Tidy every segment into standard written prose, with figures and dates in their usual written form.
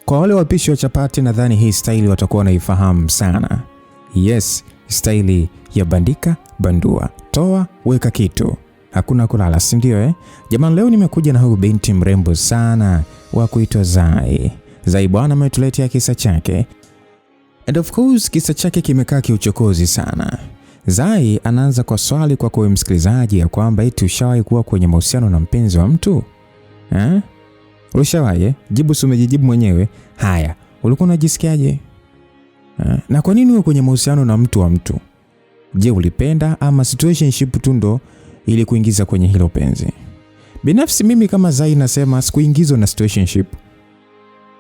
Kwa wale wapishi wa chapati nadhani hii staili watakuwa wanaifahamu sana. Yes, staili ya bandika, bandua, toa, weka kitu. Hakuna kulala, si ndio Jamani, leo nimekuja na huyu binti mrembo sana wa kuitwa Zai. Zai bwana ametuletea kisa chake. And of course kisa chake kimekaa kiuchokozi sana. Zai anaanza kwa swali kwa kwa msikilizaji ya kwamba eti ushawahi kuwa kwenye mahusiano na mpenzi wa mtu? Ushawahi? Jibu umejijibu mwenyewe. Haya, ulikuwa unajisikiaje? Na kwa nini uwe kwenye mahusiano na mtu wa mtu? Je, ulipenda ama situationship tu ndo ili kuingiza kwenye hilo penzi? Binafsi mimi kama Zai nasema sikuingizwa na situationship,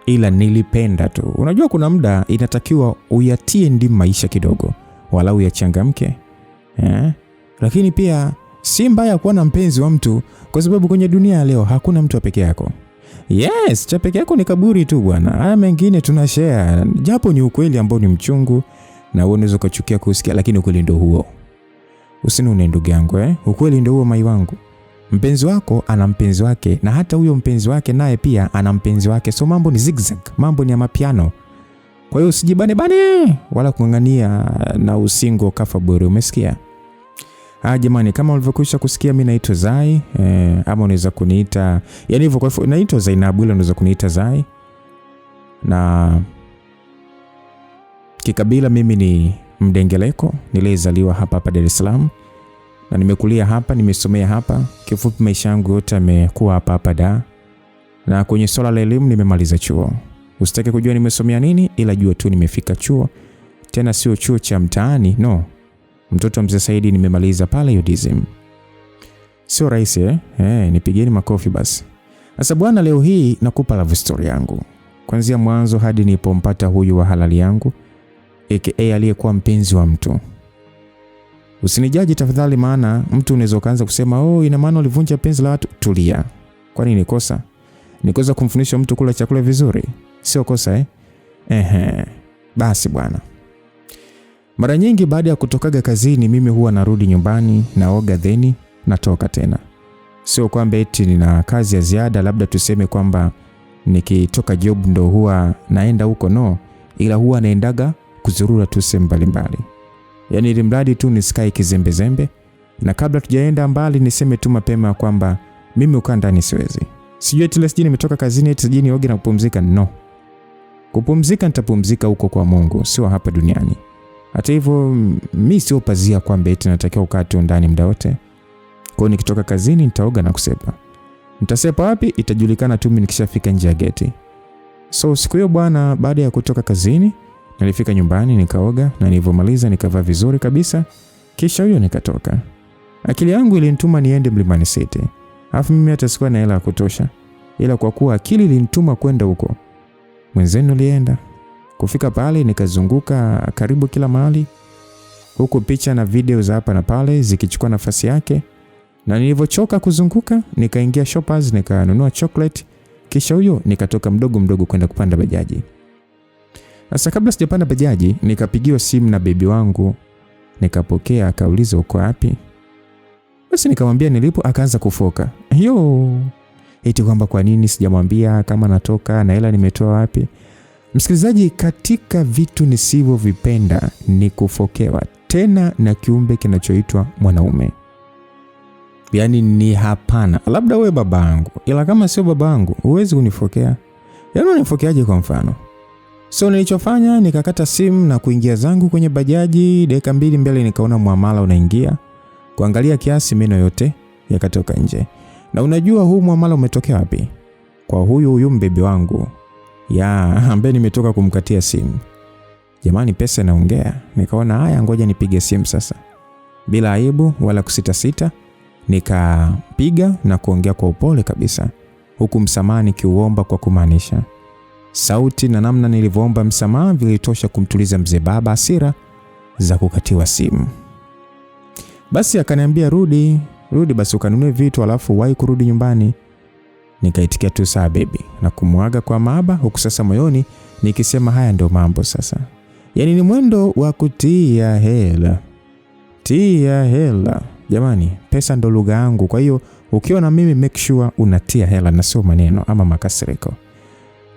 ila nilipenda tu. Unajua kuna muda inatakiwa uyatie ndimu maisha kidogo, wala uyachangamke. Lakini pia si mbaya kuwa na mpenzi wa mtu, kwa sababu kwenye dunia leo hakuna mtu wa peke yako. Yes, cha peke yako ni kaburi tu bwana. Haya mengine tunashare, japo ni ukweli ambao ni mchungu na unaweza kuchukia kusikia, lakini ukweli ndio huo. Usinune ndugu yangu ukweli ndio huo mai wangu. Mpenzi wako ana mpenzi wake, na hata huyo mpenzi wake naye pia ana mpenzi wake. So mambo ni zigzag, mambo ni ya mapiano. Kwa hiyo usijibane wala kungangania na usingo kafa bure, umesikia? Jamani, kama ulivyokwisha kusikia mimi naitwa Zai, ama unaweza kuniita yani hivyo, kwa hivyo naitwa Zainabu, ile unaweza kuniita Zai. Na kikabila mimi ni Mdengeleko, nilizaliwa hapa Dar es Salaam na nimekulia hapa, nimesomea hapa. Kifupi maisha yangu yote yamekuwa hapa Dar. Na kwenye swala la elimu nimemaliza chuo. Usitake kujua nimesomea nini, ila jua tu nimefika chuo. Tena sio chuo cha mtaani, no. Mtoto wa Mzee Saidi nimemaliza pale UDSM. Sio rahisi nipigeni makofi basi. Sasa bwana, leo hii nakupa love story yangu kuanzia mwanzo hadi nilipompata huyu wa halali yangu, aka aliyekuwa mpenzi wa mtu. Usinijaji tafadhali, maana mtu unaweza kaanza kusema ina maana ulivunja penzi la watu. Tulia. Kwani ni kosa? Ni kosa kumfundisha mtu kula chakula vizuri? Sio kosa Basi bwana. Mara nyingi baada ya kutokaga kazini mimi huwa narudi nyumbani, naoga theni natoka tena. Sio kwamba eti nina kazi ya ziada, labda tuseme kwamba nikitoka job ndo huwa naenda huko, no. Ila huwa naendaga kuzurura tu sehemu mbalimbali. Yaani ili mradi tu nisikae kizembe. Na kabla tujaenda mbali niseme tu mapema kwamba mimi ukaa ndani siwezi. Sijui eti leo nimetoka kazini eti sijui nioge na kupumzika, no. Kupumzika nitapumzika huko kwa Mungu, sio hapa duniani. Hata hivyo mimi sio pazia kwamba eti natakiwa ukaa tu ndani muda wote. Kwa hiyo nikitoka kazini nitaoga na kusepa. Nitasepa wapi itajulikana tu mimi nikishafika nje ya geti. So siku hiyo bwana, baada ya kutoka kazini nilifika nyumbani nikaoga, na nilipomaliza nikavaa vizuri kabisa, kisha huyo nikatoka. Akili yangu ilinituma niende Mlimani City. Alafu mimi hata sikuwa na hela ya kutosha, ila kwa kuwa akili ilinituma kwenda huko, mwenzenu nilienda. Kufika pale nikazunguka karibu kila mahali, huko picha na video za hapa na pale zikichukua nafasi yake. Na nilivyochoka kuzunguka nikaingia Shoppers nikanunua chocolate, kisha huyo nikatoka mdogo kwenda kupanda bajaji. Sasa kabla sijapanda bajaji nikapigiwa simu na bibi wangu, nikapokea, akauliza uko wapi? Basi nikamwambia nilipo, akaanza kufoka. Eti kwamba kwa nini sijamwambia kama natoka na hela nimetoa wapi? Msikilizaji, katika vitu nisivyovipenda ni kufokewa, tena na kiumbe kinachoitwa mwanaume. Yaani ni hapana. Labda wewe babangu, ila kama sio babangu huwezi kunifokea. Yaani unifokeaje kwa mfano? So nilichofanya nikakata simu na kuingia zangu kwenye bajaji. Dakika 2 mbele nikaona muamala unaingia. Kuangalia kiasi meno yote yakatoka nje. Na unajua huu muamala umetokea wapi? Kwa huyu mbebi wangu ambaye nimetoka kumkatia simu. Jamani, pesa inaongea. Nikaona haya, ngoja nipige simu sasa. Bila aibu wala kusita nikapiga na kuongea kwa upole kabisa, huku msamaha nikiuomba kwa kumaanisha. Sauti na namna nilivyoomba msamaha vilitosha kumtuliza mzee baba hasira za kukatiwa simu. Basi akaniambia rudi basi ukanunue vitu alafu wahi kurudi nyumbani. Nikaitikia tu sawa baby na kumuaga kwa mahaba, huku sasa moyoni nikisema haya ndio mambo sasa. Yaani ni mwendo wa kutia hela. Jamani, pesa ndo lugha yangu. Kwa hiyo ukiwa na mimi make sure unatia hela na sio maneno ama makasiriko.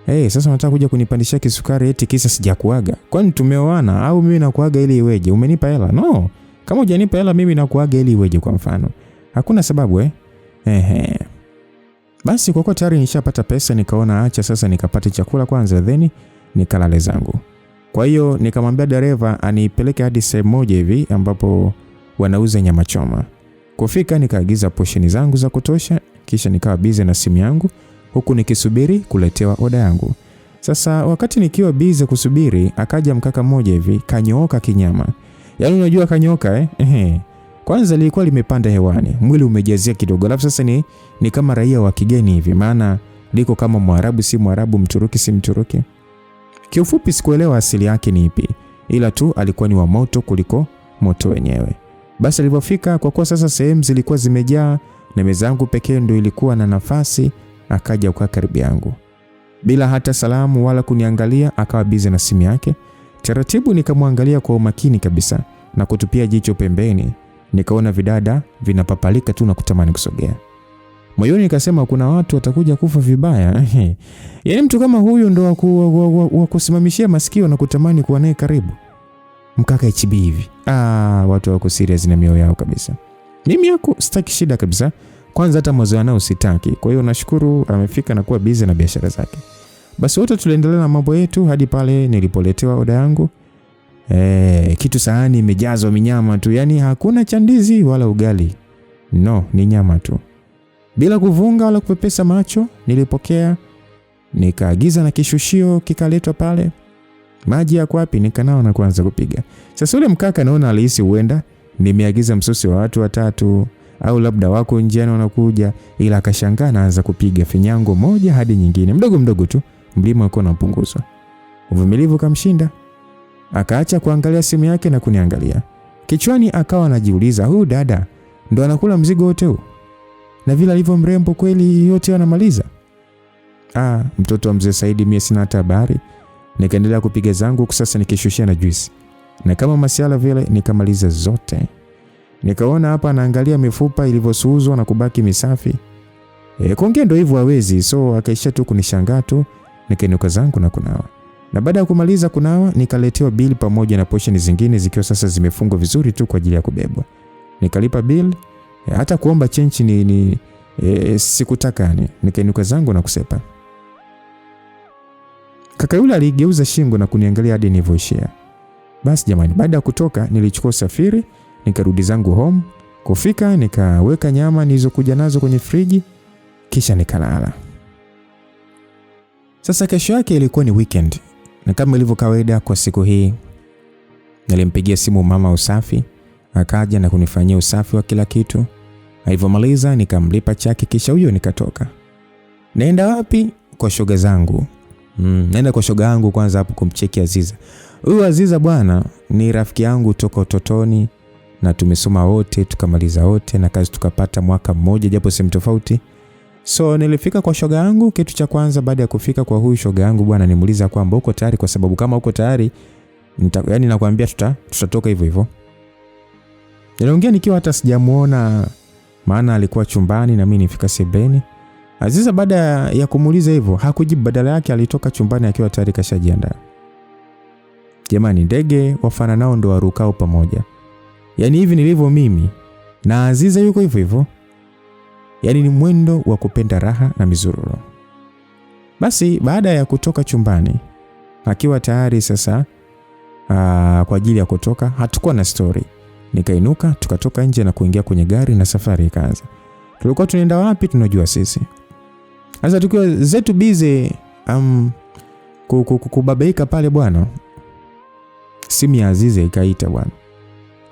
Sasa unataka kuja kunipandishia kisukari eti kisa sijakuaga? Kwani tumeoana au mimi nakuaga ili iweje? Umenipa hela? No. Kama hujanipa hela mimi nakuaga ili iweje kwa mfano? Hakuna sababu Basi kwa kuwa tayari nishapata pesa, nikaona acha sasa nikapate chakula kwanza then nikalale zangu. Kwa hiyo nikamwambia dereva anipeleke hadi sehemu moja hivi ambapo wanauza nyama choma. Kufika nikaagiza portion zangu za kutosha, kisha nikawa busy na simu yangu huku nikisubiri kuletewa oda yangu. Sasa wakati nikiwa busy kusubiri, akaja mkaka mmoja hivi kanyooka kinyama. Yaani unajua kanyooka Kwanza lilikuwa limepanda hewani, mwili umejazia kidogo. Alafu sasa ni kama raia wa kigeni hivi, maana liko kama Mwarabu si Mwarabu, Mturuki si Mturuki. Kiufupi sikuelewa asili yake ni ipi, ila tu alikuwa ni wa moto kuliko moto wenyewe. Basi alipofika, kwa kuwa sasa sehemu zilikuwa zimejaa na meza yangu pekee ndio ilikuwa na nafasi, akaja kwa karibu yangu. Bila hata salamu wala kuniangalia, akawa busy na simu yake. Taratibu nikamwangalia kwa umakini kabisa na kutupia jicho pembeni. Nikaona vidada vinapapalika tu na kutamani kusogea. Moyoni nikasema kuna watu watakuja kufa vibaya. Yaani mtu kama huyu ndo wa kusimamishia masikio na kutamani kuwa naye karibu. Mkaka HB hivi. Watu wako serious na mioyo yao kabisa. Mimi sitaki shida kabisa. Kwanza hata mazoea nao sitaki. Kwa hiyo nashukuru amefika na kuwa busy na biashara zake. Basi wote tuliendelea na mambo yetu hadi pale nilipoletewa oda yangu. Kitu sahani imejazwa minyama tu, yani hakuna chandizi wala ugali. No, ni nyama tu. Bila kuvunga wala kupepesa macho, nilipokea, nikaagiza na kishushio kikaletwa pale. Maji yako wapi? Nikanao na kuanza kupiga. Sasa yule mkaka naona alihisi huenda nimeagiza msosi wa watu watatu au labda wako njiani wanakuja, ila akashangaa naanza kupiga finyango moja hadi nyingine, mdogo mdogo tu, mlima uko unapunguzwa. Uvumilivu kamshinda. Akaacha kuangalia simu yake na kuniangalia. Kichwani akawa anajiuliza, huyu dada ndo anakula mzigo wote huu? Na vile alivyo mrembo kweli yote anamaliza? Mtoto wa mzee Saidi mimi sina hata habari. Nikaendelea kupiga zangu sasa nikishushia na juice. Na kama masiala vile nikamaliza zote. Nikaona hapa anaangalia mifupa ilivyosuuzwa na kubaki misafi. Kuongea ndo hivyo hawezi, so akaisha tu kunishangaa tu. Nikainuka zangu na kunawa. Na baada ya kumaliza kunawa nikaletewa bill pamoja na portion zingine zikiwa sasa zimefungwa vizuri tu kwa ajili ya kubebwa. Nikalipa bill, hata kuomba change sikutaka nikainuka zangu na kusepa. Kaka yule aligeuza shingo na kuniangalia hadi nilivyoishia. Basi jamani, baada ya kutoka nilichukua usafiri, nikarudi zangu home. Kufika nikaweka nyama nilizokuja nazo kwenye friji, kisha nikalala. Sasa kesho yake ilikuwa ni weekend. Na kama ilivyo kawaida kwa siku hii, nilimpigia simu mama usafi, akaja na kunifanyia usafi wa kila kitu. Alivyomaliza nikamlipa chaki, kisha huyo nikatoka. Naenda wapi? Kwa shoga zangu. Naenda kwa shoga yangu kwanza hapo kumcheki Aziza. Huyu Aziza bwana ni rafiki yangu toka utotoni na tumesoma wote, tukamaliza wote na kazi tukapata mwaka mmoja japo sehemu tofauti. So nilifika kwa shoga yangu, kitu cha kwanza baada ya kufika kwa huyu shoga yangu bwana nimuuliza kwamba uko tayari, kwa sababu kama uko tayari yani nakwambia tutatoka hivyo hivyo. Niliongea nikiwa hata sijamuona, maana alikuwa chumbani na mimi nifika sebeni. Aziza baada ya kumuuliza hivyo hakujibu, badala yake alitoka chumbani akiwa tayari kashajiandaa. Jamani, ndege wafana nao ndo warukao pamoja. Yani hivi nilivyo mimi na Aziza yuko hivyo hivyo. Yani ni mwendo wa kupenda raha na mizururo. Basi baada ya kutoka chumbani akiwa tayari sasa kwa ajili ya kutoka, hatakuwa na story. Nikainuka tukatoka nje na kuingia kwenye gari na safari ikaanza. Tulikuwa tunaenda wapi tunajua sisi. Sasa tukiwa zetu busy kubabaika pale bwana, simu ya Aziza ikaita bwana.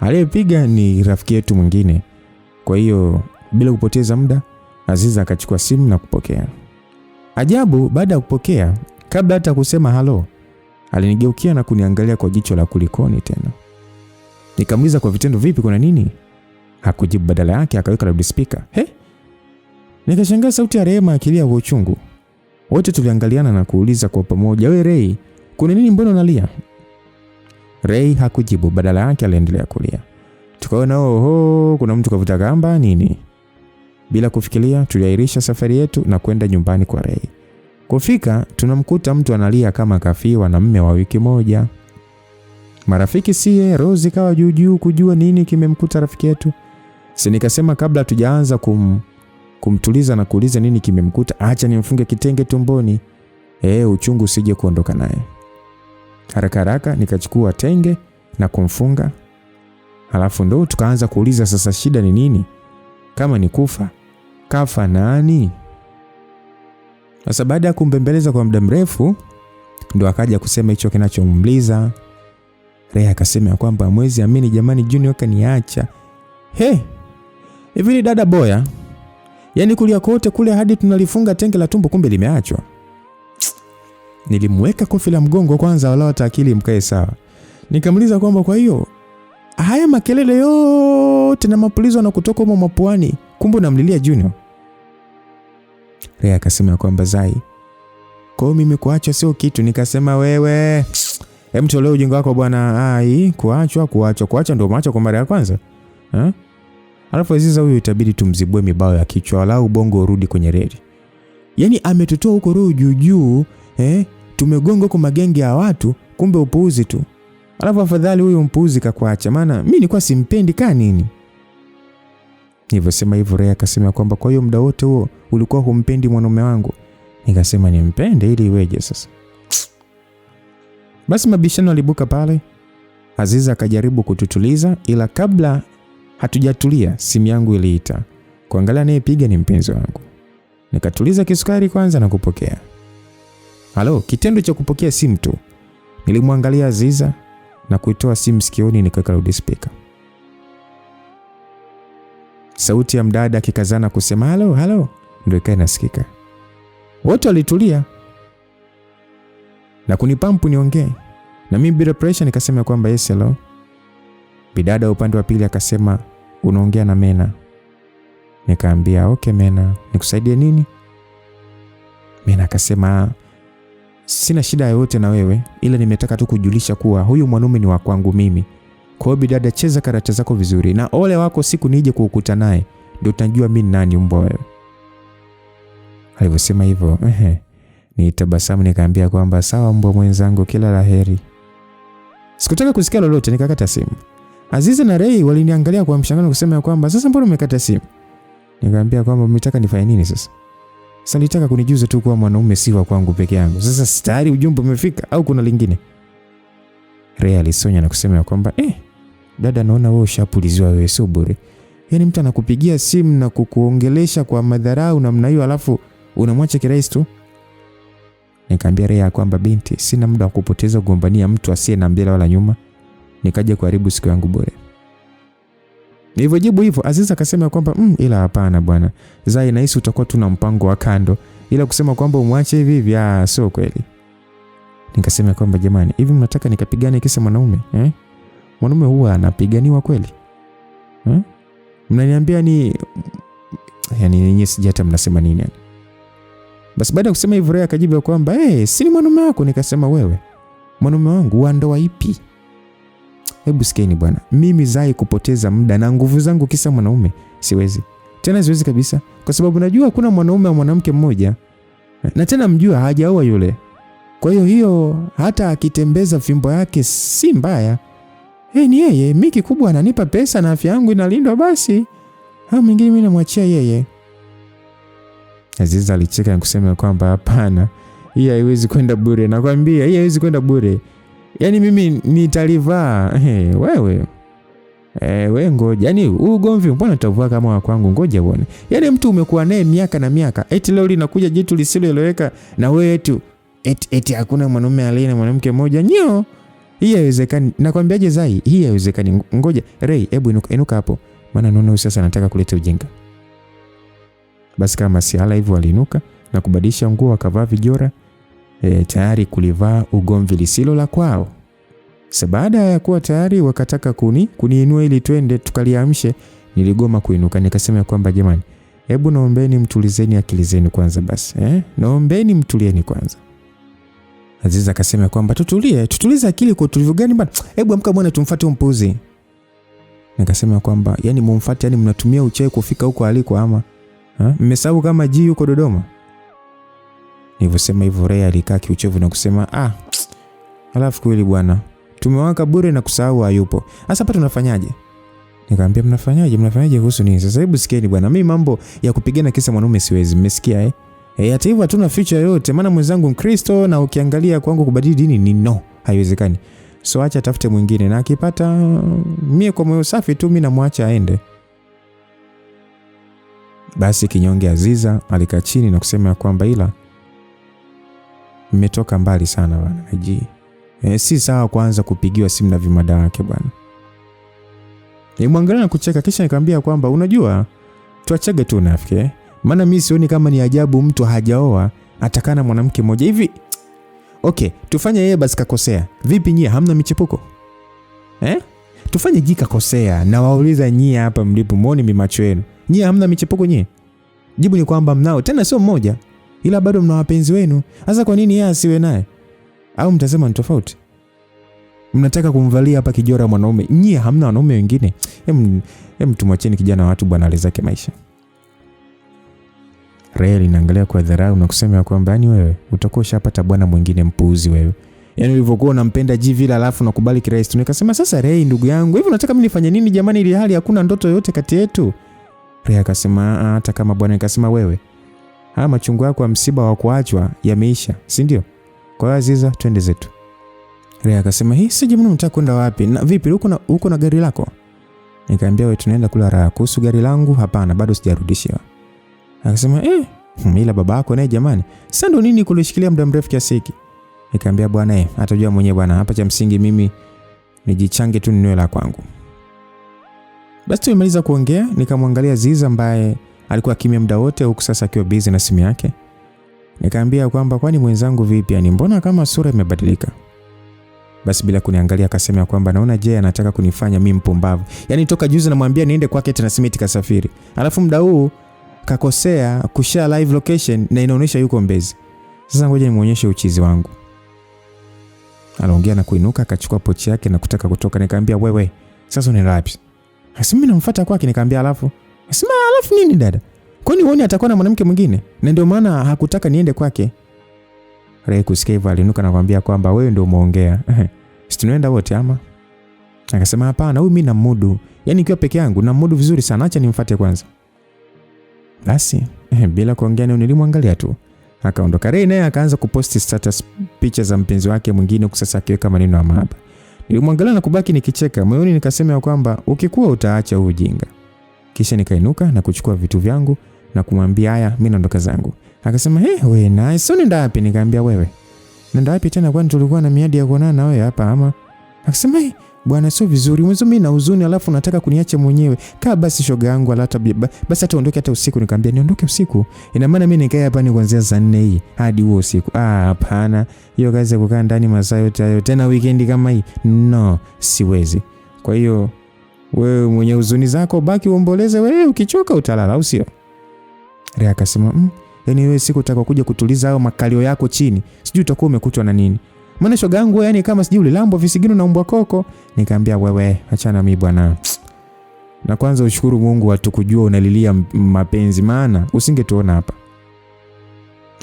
Aliyepiga ni rafiki yetu mwingine. Kwa hiyo bila kupoteza muda Aziza akachukua simu na kupokea. Ajabu, baada ya kupokea, kabla hata kusema halo, alinigeukia na kuniangalia kwa jicho la kulikoni tena. Nikamuuliza kwa vitendo, vipi, kuna nini? Hakujibu, badala yake akaweka loudspeaker. Nikashangaa sauti ya Rehema akilia kwa uchungu. Wote tuliangaliana na kuuliza kwa pamoja, wewe Ray, kuna nini, mbona unalia? Ray hakujibu, badala yake aliendelea kulia. Tukaona kuna mtu kavuta gamba nini. Bila kufikiria tuliahirisha safari yetu na kwenda nyumbani kwa Ray. Kufika tunamkuta mtu analia kama kafiwa na mume wa wiki moja. Marafiki sie, Rose kawa juu kujua nini kimemkuta rafiki yetu. Si nikasema kabla tujaanza kumtuliza na kuuliza nini kimemkuta, acha nimfunge kitenge tumboni. Uchungu usije kuondoka naye. Haraka nikachukua tenge na kumfunga. Halafu ndo tukaanza kuuliza sasa shida ni nini? Kama ni kufa, kafa nani? Sasa baada ya kumbembeleza kwa muda mrefu ndo akaja kusema hicho kinachomliza. Rea akasema kwamba mwezi amini jamani, Junior kaniacha. Hivi ni dada boya. Yaani kulia kote kule hadi tunalifunga tenge la tumbo kumbe limeachwa. Nilimweka kofi la mgongo kwanza wala akili mkae sawa. Nikamuliza kwamba kwa hiyo haya makelele yote na mapulizo na kutoka huko mapuani kumbe unamlilia Junior. Rea akasema kwamba Zai, kwa mimi kuacha sio kitu. Nikasema wewe mtu leo ujinga wako bwana. Kuacha ndio maacha kwa mara ya kwanza. Alafu Aziza huyu itabidi tumzibue mibao ya kichwa wala ubongo urudi kwenye reli. Yaani ametutoa huko roho juu, tumegonga huko magenge ya watu kumbe upuuzi tu. Alafu afadhali huyu mpuuzi kakuacha, maana mimi nilikuwa simpendi nini. Nilivyosema hivyo Rea akasema kwamba kwa hiyo muda wote huo ulikuwa humpendi mwanaume wangu. Nikasema nimpende ili iweje sasa. Basi mabishano alibuka pale. Aziza akajaribu kututuliza, ila kabla hatujatulia simu yangu iliita. Kuangalia naye piga ni mpenzi wangu. Nikatuliza kisukari kwanza na kupokea. Halo, kitendo cha kupokea simu tu. Nilimwangalia Aziza na kuitoa simu sikioni nikaweka loudspeaker. Sauti ya mdada akikazana kusema halo ndio ikae nasikika. Wote walitulia na kunipampu niongee. Na mimi bila pressure nikasema kwamba yes hello. Bidada upande wa pili akasema unaongea na Mena. Nikaambia okay Mena, nikusaidie nini? Mena akasema sina shida yoyote na wewe, ila nimetaka tu kujulisha kuwa huyu mwanaume ni wa kwangu mimi. Kwa hiyo bidada, cheza karata zako vizuri na ole wako siku nije kukukuta naye ndio utajua mimi ni nani mbwa wewe. Alivyosema hivyo, nitabasamu nikaambia kwamba sawa mbwa mwenzangu, kila laheri. Sikutaka kusikia lolote nikakata simu. Aziza na Ray waliniangalia kwa mshangao kusema kwamba sasa mbona umekata simu? Nikamwambia kwamba umetaka nifanye nini sasa? Sasa nitaka kunijuza tu kwa mwanaume si wa kwangu peke yangu. Sasa tayari ujumbe umefika au kuna lingine? Ray alisonya na kusema kwamba dada, naona wewe ushapuliziwa, wewe sio bure. Yaani mtu anakupigia simu na kukuongelesha kwa madharau namna hiyo alafu unamwacha kirahisi tu. Nikamwambia Ray kwamba binti, sina muda wa kupoteza kugombania mtu asiye na mbele wala nyuma. Nikaja kuharibu siku yangu bure. Nilivyojibu hivyo Aziza akasema kwamba ila hapana bwana. Zai, nahisi utakuwa tuna mpango wa kando, ila kusema kwamba umwache hivi sio kweli. Nikasema kwamba jamani, hivi mnataka nikapigane kisa mwanaume? Mwanaume huwa anapiganiwa kweli? Mnaniambia ni yani nyinyi sija hata mnasema nini yani. Basi baada ya kusema hivyo Ray akajibu kwamba si ni mwanaume wako. Nikasema wewe, mwanaume wangu wa ndoa ipi? Hebu sikieni bwana, mimi Zai kupoteza muda na nguvu zangu kisa mwanaume siwezi. Tena siwezi kabisa, kwa sababu najua kuna mwanaume wa mwanamke mmoja. Na tena mjua hajaoa yule. Kwa hiyo hata akitembeza fimbo yake si mbaya. Ni yeye, mimi kikubwa ananipa pesa na afya yangu inalindwa basi. Mwingine mimi namwachia yeye. Aziza alicheka na kusema kwamba hapana, hii haiwezi kwenda bure. Nakwambia hii haiwezi kwenda bure. Yaani mimi nitalivaa. Wewe ngoja. Yaani ugomvi mbona utavua kama wa kwangu, ngoja uone. Yaani mtu umekuwa naye miaka na miaka, eti leo linakuja jitu lisiloeleweka na wewe eti hakuna mwanaume aliye na mwanamke mmoja. Hii haiwezekani. Nakwambiaje Zai, hii haiwezekani. Ngoja Ray, hebu inuka hapo. Maana naona sasa anataka kuleta ujinga. Basi kama si hala hivyo aliinuka na kubadilisha nguo akavaa vijora. Tayari kulivaa ugomvi lisilo la kwao. Baada ya kuwa tayari wakataka kuniinua ili twende tukaliamshe, niligoma kuinuka. Nikasema kwamba jamani, hebu naombeni mtulizeni akili zenu kwanza basi. Naombeni mtulieni kwanza. Aziza akasema kwamba tutulize akili kwa utulivu gani bwana? Hebu amka bwana, tumfuate mpuzi. Nikasema kwamba yani mumfuate, yani mnatumia uchawi kufika huko aliko ama mmesahau kama G yuko Dodoma? Nilivyosema hivyo Ray alikaa kiuchovu na kusema alafu kweli bwana, tumewaka bure na kusahau hayupo. Sasa hapa tunafanyaje? Nikamwambia mnafanyaje kuhusu nini? Sasa hebu sikieni bwana, mimi mambo ya kupigana kisa mwanaume siwezi, mmesikia hata hivyo hatuna future yote, maana mwenzangu Mkristo na ukiangalia kwangu kubadili dini ni no, haiwezekani. So acha tafute mwingine, na akipata mie kwa moyo safi tu mimi namwacha aende. Basi kinyonge Aziza alikaa chini na kusema kwamba ila mmetoka mbali sana bwana Haji. Si sawa kwanza kupigiwa simu na vimada wake bwana. Nimwangalia na kucheka, kisha nikamwambia kwamba unajua tuachage tu nafiki. Maana mimi sioni kama ni ajabu mtu hajaoa atakana mwanamke mmoja hivi. Okay, tufanye yeye basi kakosea. Vipi nyie hamna michepuko? Tufanye jika kosea na wauliza nyie hapa mlipo muone mimacho yenu. Nyie hamna michepuko nyie? Jibu ni kwamba mnao, tena sio mmoja. Ila bado mna wapenzi wenu. Sasa kwa nini yeye asiwe naye? Au mtasema ni tofauti? Mnataka kumvalia hapa kijora mwanaume. Nyie hamna wanaume wengine. Tumwacheni kijana watu bwana alizake maisha. Ray inaangalia kwa dharau na kusema kwamba yani wewe utakuwa ushapata bwana mwingine mpuuzi wewe. Yani ulivyokuwa unampenda Jivila alafu unakubali kirahisi. Nikasema sasa Ray ndugu yangu, hivi unataka mimi nifanye nini jamani, ili hali hakuna ndoto yoyote kati yetu? Ray akasema hata kama bwana. Nikasema wewe, machungu yako ya msiba wa kuachwa yameisha, si ndio? Kwa hiyo Aziza twende zetu. Ray akasema sije mimi nataka kwenda wapi? Na vipi uko na gari lako? Nikamwambia wewe tunaenda kula raha. Kuhusu gari langu hapana, bado sijarudishiwa. Akasema ila baba yako naye jamani, sasa ndo nini kulishikilia muda mrefu kiasi hiki? Nikamwambia bwana atajua mwenyewe bwana, hapa cha msingi mimi nijichange tu ninyoe la kwangu. Basi tumemaliza kuongea, nikamwangalia Ziza ambaye alikuwa kimya muda wote huku sasa akiwa busy na simu yake. Nikamwambia kwamba kwani mwenzangu vipi, yani mbona kama sura imebadilika? Basi bila kuniangalia akasema kwamba naona je anataka kunifanya mimi mpumbavu. Yani toka juzi namwambia niende kwake tena simiti kasafiri. Alafu muda huu kakosea kushare live location na inaonyesha yuko Mbezi. Sasa ngoja nimuonyeshe uchizi wangu. Aliongea na kuinuka akachukua pochi yake na kutaka kutoka. Nikamwambia wewe sasa unaenda wapi? Asema mimi namfuata kwake. Nikamwambia alafu nini dada? Kwani uone atakuwa na mwanamke mwingine? Na ndio maana hakutaka niende kwake. Ray kusikia hivyo aliinuka na kumwambia kwamba wewe ndio umeongea. Si tunaenda wote ama? Akasema hapana, huyu mimi na mudu. Yaani ikiwa peke yangu na mudu vizuri sana, acha nimfuate kwanza. Basi bila kuongea nilimwangalia tu. Akaondoka. Ray naye akaanza kuposti status picha za mpenzi wake mwingine kusasa akiweka maneno ya mahaba. Nilimwangalia na kubaki nikicheka. Moyoni nikasema kwamba ukikuwa utaacha ujinga. Kisha nikainuka na kuchukua vitu vyangu na kumwambia haya mimi naondoka zangu. Akasema wewe nice, unaenda wapi? Nikamwambia wewe nenda wapi tena, kwani tulikuwa na miadi ya kuonana na wewe hapa ama? Akasema bwana sio vizuri, mwanzo mimi na huzuni alafu nataka kuniacha mwenyewe. Kaa basi shoga yangu basi hata uondoke hata usiku. Nikamwambia niondoke usiku? Ina maana mimi nikae hapa ni kuanzia saa 4 hii hadi huo usiku? Hapana. Hiyo kazi ya kukaa ndani masaa yote hayo tena weekend kama hii. No, siwezi. Kwa hiyo wewe mwenye huzuni zako baki uomboleze wewe, ukichoka utalala au sio? Ray akasema yani wewe siku utakayokuja kutuliza hao makalio yako chini, sijui utakuwa umekutwa na nini. Maana shoga yangu yani kama sijui ulilambo visigino na umbwa koko. Nikamwambia wewe achana mimi bwana. Na kwanza ushukuru Mungu atukujua unalilia mapenzi, maana usingetuona hapa.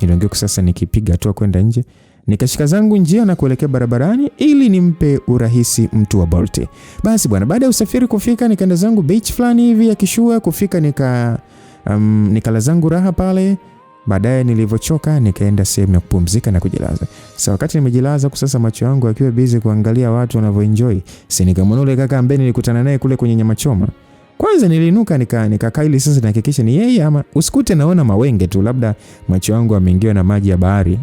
Niliongea sasa nikipiga hatua kwenda nje. Nikashika zangu njia na kuelekea barabarani ili nimpe urahisi mtu wa Bolt. Basi bwana, baada ya usafiri kufika nikaenda zangu beach fulani hivi ya Kishua. Kufika nikala zangu raha pale. Baadaye nilivyochoka nikaenda sehemu ya kupumzika na kujilaza. Sasa wakati nimejilaza sasa macho yangu akiwa busy kuangalia watu wanavyoenjoy. Si nikamwona yule kaka ambaye nilikutana naye kule kwenye nyama choma. Kwanza niliinuka nikakaa ili sasa nihakikishe ni yeye ama usikute naona mawenge tu, labda macho yangu yameingiwa na maji ya bahari.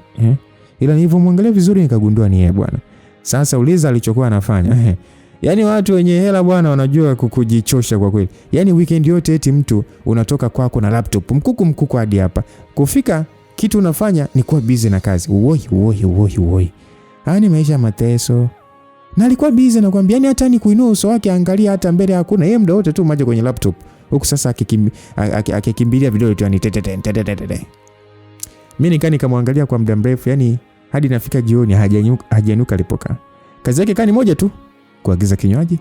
Ila nilivyomwangalia vizuri nikagundua ni yeye bwana. Sasa uliza alichokuwa anafanya. Yaani watu wenye hela bwana wanajua kukujichosha kwa kweli. Yaani weekend yote eti mtu unatoka kwako na laptop mkuku hadi hapa. Kufika kitu unafanya ni kuwa busy na kazi. Uoi. Ni maisha mateso. Na alikuwa busy na kwambia yani hata ni kuinua uso wake angalia hata mbele hakuna. Yeye muda wote tu maji kwenye laptop. Huku sasa akikimbilia video tu yani tete. Mimi nikamwangalia kwa muda mrefu, yani hadi nafika jioni hajanuka alipokaa. Kazi yake kani moja tu, kuagiza kinywaji.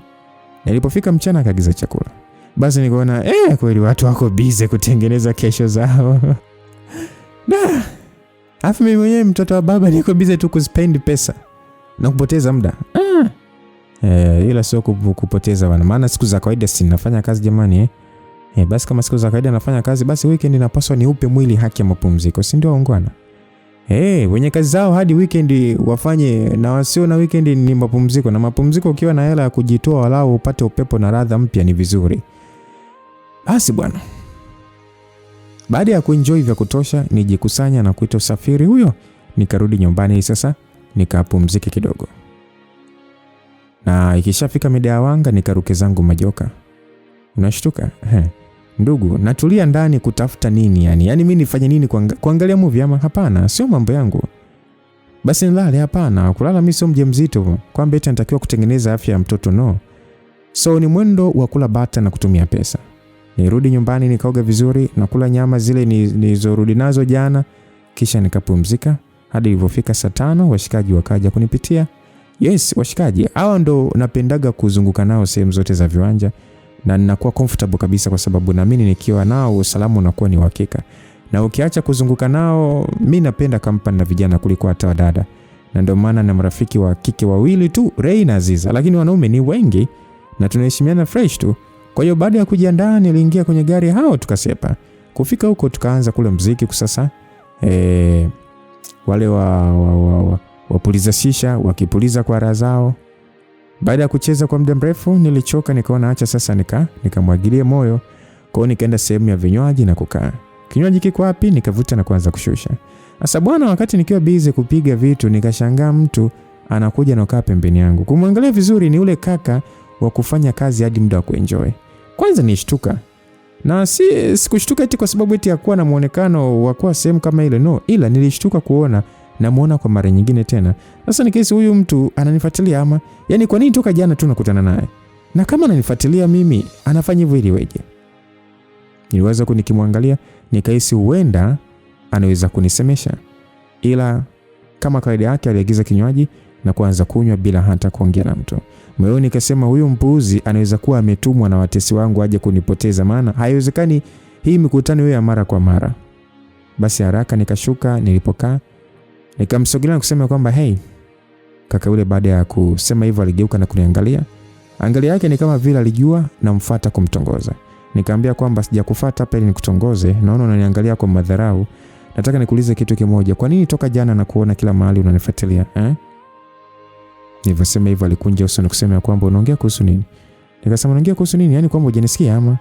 Na ilipofika mchana akaagiza chakula. Basi nikaona kweli watu wako busy kutengeneza kesho zao. Alafu mimi mwenyewe mtoto wa baba niko busy tu kuspend pesa na kupoteza muda. Ila sio kupoteza bwana. Maana siku za kawaida si nafanya kazi jamani basi kama siku za kawaida nafanya kazi, basi weekend inapaswa niupe mwili haki ya mapumziko, si ndio ungwana? Wenye kazi zao hadi weekend wafanye, na wasio na weekend ni mapumziko, na mapumziko ukiwa na hela ya kujitoa walau upate upepo na ladha mpya ni vizuri. Basi bwana. Baada ya kuenjoy vya kutosha, nijikusanya na kuita usafiri huyo, nikarudi nyumbani sasa nikapumzike kidogo. Na ikishafika mida ya wanga nikaruke zangu majoka. Unashtuka? Ndugu, natulia ndani kutafuta nini yani? Yaani mimi nifanye nini, kuangalia movie ama? Hapana, sio mambo yangu. Basi nilale? Hapana, kulala mimi sio mjamzito kwamba eti natakiwa kutengeneza afya ya mtoto, no. So ni mwendo wa kula bata na kutumia pesa. Nirudi nyumbani nikaoga vizuri na kula nyama zile nilizorudi nazo jana, kisha nikapumzika hadi ilipofika saa 5 washikaji wakaja kunipitia. Yes, washikaji hao ndo napendaga kuzunguka nao sehemu zote za viwanja, na ninakuwa comfortable kabisa kwa sababu naamini nikiwa nao usalama unakuwa ni uhakika. Na ukiacha kuzunguka nao, mimi napenda company na vijana kuliko hata wadada. Na ndio maana na marafiki wa kike wawili tu, Ray na Aziza, lakini wanaume ni wengi na tunaheshimiana fresh tu. Kwa hiyo baada ya kujiandaa niliingia kwenye gari hao tukasepa. Kufika huko tukaanza kule muziki kusasa. Wale wapuliza shisha wakipuliza kwa raha zao. Baada ya kucheza kwa muda mrefu nilichoka, nikaona acha sasa nikamwagilie moyo. Kwa hiyo nikaenda sehemu ya vinywaji na kukaa. Kinywaji kiko wapi? Nikavuta na kuanza kushusha. Sasa bwana, wakati nikiwa busy kupiga vitu nikashangaa mtu anakuja na kukaa pembeni yangu. Kumwangalia vizuri ni ule kaka wa kufanya kazi hadi muda wa kuenjoy. Kwanza nishtuka. Na sikushtuka eti kwa sababu eti hakuwa na muonekano wa kuwa sehemu kama ile, no, ila nilishtuka kuona na muona kwa mara nyingine tena. Sasa nikahisi huyu mtu ananifuatilia ama, yani kwa nini toka jana tu nakutana naye? Na kama ananifuatilia mimi, anafanya hivyo ili weje? Niliweza nikimwangalia nikahisi huenda anaweza kunisemesha. Ila kama kawaida yake aliagiza kinywaji na kuanza kunywa bila hata kuongea na mtu. Moyoni nikasema huyu mpuuzi anaweza kuwa ametumwa na watesi wangu aje kunipoteza, maana haiwezekani hii mikutano iwe ya mara kwa mara. Basi haraka nikashuka nilipokaa. Nikamsogelea na kusema kwamba hey. Kaka yule baada ya kusema hivyo aligeuka na kuniangalia. Angalia yake ni kama vile alijua na mfuata kumtongoza. Nikamwambia kwamba sijakufuata hapa ili nikutongoze, naona unaniangalia kwa madharau. Nataka nikuulize kitu kimoja. Kwa nini toka jana na kuona kila mahali unanifuatilia? Nilivyosema hivyo alikunja uso na kusema kwamba unaongea kuhusu nini? Nikasema unaongea kuhusu nini? Yaani kwamba hujanisikia ama?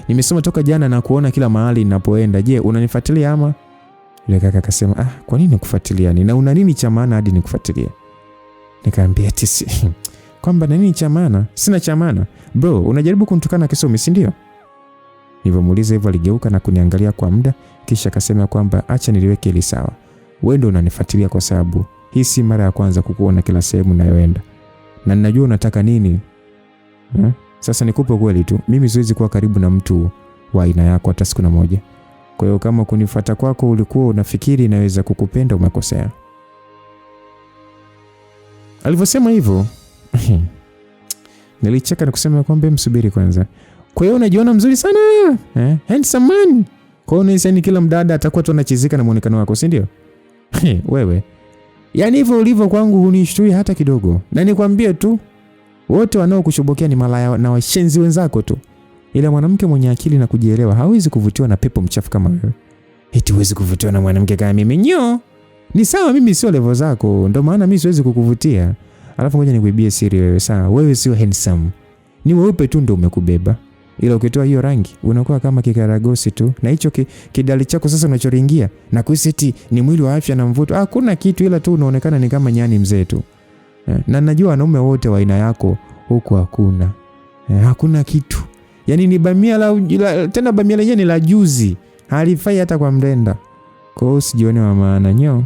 Nimesema toka jana na kuona kila mahali ninapoenda. Je, unanifuatilia ama? Yule kaka akasema kwa nini nikufuatilia? Na una nini cha maana hadi nikufuatilia? Nikamwambia tisi kwamba na nini cha maana? Sina cha maana. Bro, unajaribu kumtukana kisomi, si ndio? Nilipomuuliza hivyo aligeuka na kuniangalia kwa muda, kisha akasema kwamba acha niliweke hili sawa. Wewe ndio unanifuatilia kwa sababu hii si mara ya kwanza kukuona kila sehemu ninayoenda. Na ninajua unataka nini. Sasa nikupe kweli tu, mimi siwezi kuwa karibu na mtu wa aina yako hata siku moja. Kwa hiyo kama kunifuata kwako ulikuwa unafikiri inaweza kukupenda, umekosea. Alivyosema hivyo nilicheka na kusema kwamba msubiri kwanza. Kwa hiyo unajiona mzuri sana handsome man. Kwa hiyo unasema kila mdada atakuwa tu anachizika na muonekano wako, si ndio? Wewe yaani hivyo ulivyo kwangu hunishtui hata kidogo. Na nikwambie tu wote wanaokushobokea ni malaya na washenzi wenzako tu. Ila mwanamke mwenye akili na kujielewa hawezi kuvutiwa na pepo mchafu kama wewe. Eti huwezi kuvutiwa na mwanamke kama mimi? Nyo. Ni sawa, mimi sio level zako, ndio maana mimi siwezi kukuvutia. Alafu ngoja nikuibie siri wewe, sawa? Wewe sio handsome. Ni weupe tu ndio umekubeba. Ila ukitoa hiyo rangi unakuwa kama kikaragosi tu. Na hicho kidali chako sasa unachoringia na kuhisi ni mwili wa afya na mvuto. Hakuna kitu, ila tu unaonekana ni kama nyani mzee tu. Na najua wanaume wote wa aina yako huko hakuna. Hakuna kitu. Yaani ni bamia tena bamia lenyewe ni la juzi. Halifai hata kwa mrenda. Kwa hiyo usijione wa maana, nyo.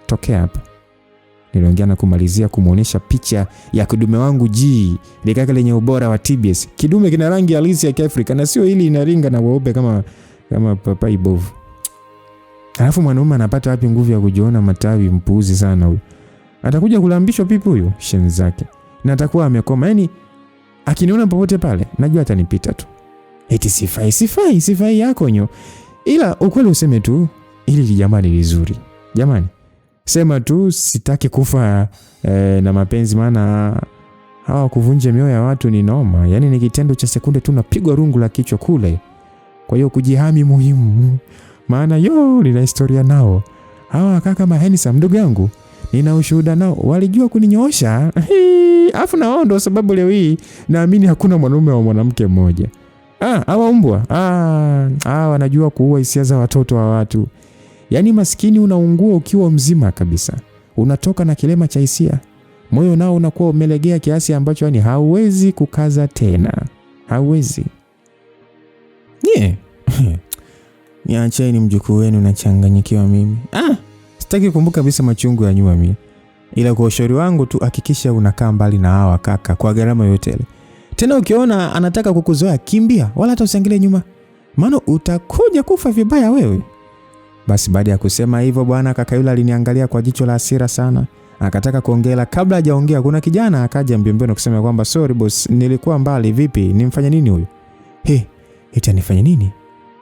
Tokea hapa. Niliongea na kumalizia kumuonesha picha ya kidume wangu likaka lenye ubora wa TBS. Kidume kina rangi halisi ya Kiafrika na sio hili inaringa na weupe kama papai bovu. Alafu mwanaume anapata wapi nguvu ya kujiona matawi? Mpuuzi sana huyu. Atakuja kulambishwa pipi huyo shen zake. Na atakuwa amekoma. Yaani akiniona popote pale najua atanipita tu. Eti sifai yako nyo. Ila ukweli useme tu ili jamani vizuri. Jamani, sema tu sitaki kufa na mapenzi, maana hawa kuvunja mioyo ya watu ni noma. Yaani ni kitendo cha sekunde tu napigwa rungu la kichwa kule. Kwa hiyo kujihami muhimu. Maana nina historia nao. Hawa kaka mahenisa ndugu yangu, nina ushuhuda nao, walijua kuninyoosha. Afu na wao ndio sababu leo hii naamini hakuna mwanaume wa mwanamke mmoja. Hawa mbwa. Wanajua kuua hisia za watoto wa watu. Yaani maskini unaungua ukiwa mzima kabisa. Unatoka na kilema cha hisia. Moyo nao unakuwa umelegea kiasi ambacho yani hauwezi kukaza tena. Hauwezi. Niacheni mjukuu wenu nachanganyikiwa mimi. Sitaki kumbuka kabisa machungu ya nyuma mimi. Ila kwa ushauri wangu tu hakikisha unakaa mbali na hawa kaka kwa gharama yote ile. Tena ukiona anataka kukuzoea, kimbia, wala hata usiangalie nyuma. Maana utakuja kufa vibaya wewe. Basi baada ya kusema hivyo bwana, kaka yule aliniangalia kwa jicho la hasira sana. Akataka kuongea, kabla hajaongea kuna kijana akaja mbiombio na kusema kwamba sorry boss, nilikuwa mbali, vipi? Nimfanye nini huyu? Eti anifanye nini?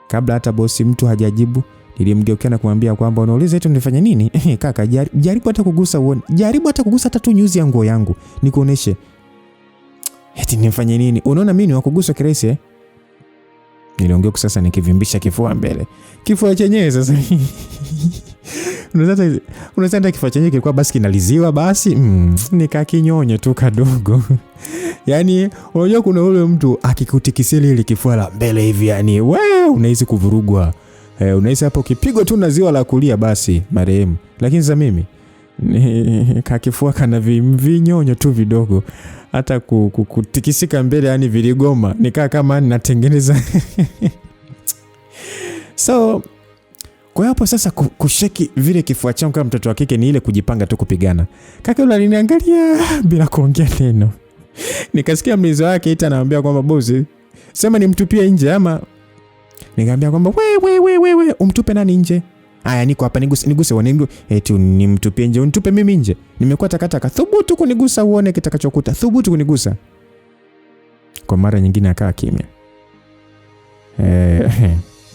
Kabla hata bosi mtu hajajibu, nilimgeukia na kumwambia kwamba unauliza eti nifanye nini? Kaka, jaribu hata kugusa uone. Jaribu hata kugusa hata tu nyuzi ya nguo yangu. Nikuoneshe. Eti nifanye nini? Unaona mimi ni wa kuguswa kirahisi? Niliongea sasa nikivimbisha kifua mbele. Kifua chenyewe sasa. Unataka kifua chenyewe kilikuwa basi kinaliziwa basi. Nikakinyonye tu kadogo. Yaani unajua kuna ule mtu akikutikisili ile kifua la mbele hivi, yani wewe unahisi kuvurugwa. Unahisi hapo ukipigwa tu na ziwa la kulia basi marehemu. Lakini sasa mimi kakifua kana vinyonyo tu vidogo. Hata kutikisika mbele yani viligoma. Nikaa kama natengeneza. So kwa hapo sasa kusheki vile kifua changu kama mtoto wa kike ni ile kujipanga tu kupigana. Kaka yule aliniangalia bila kuongea neno. Nikasikia mlizo wake ita anaambia kwamba bosi, sema nimtupie nje ama. Nikamwambia kwamba we umtupe nani nje? Aya niko hapa niguse uone. Eti nimtupie nje, unitupe mimi nje. Nimekuwa takataka, thubutu kunigusa uone kitakachokuta. Thubutu kunigusa. Kwa mara nyingine akaa kimya.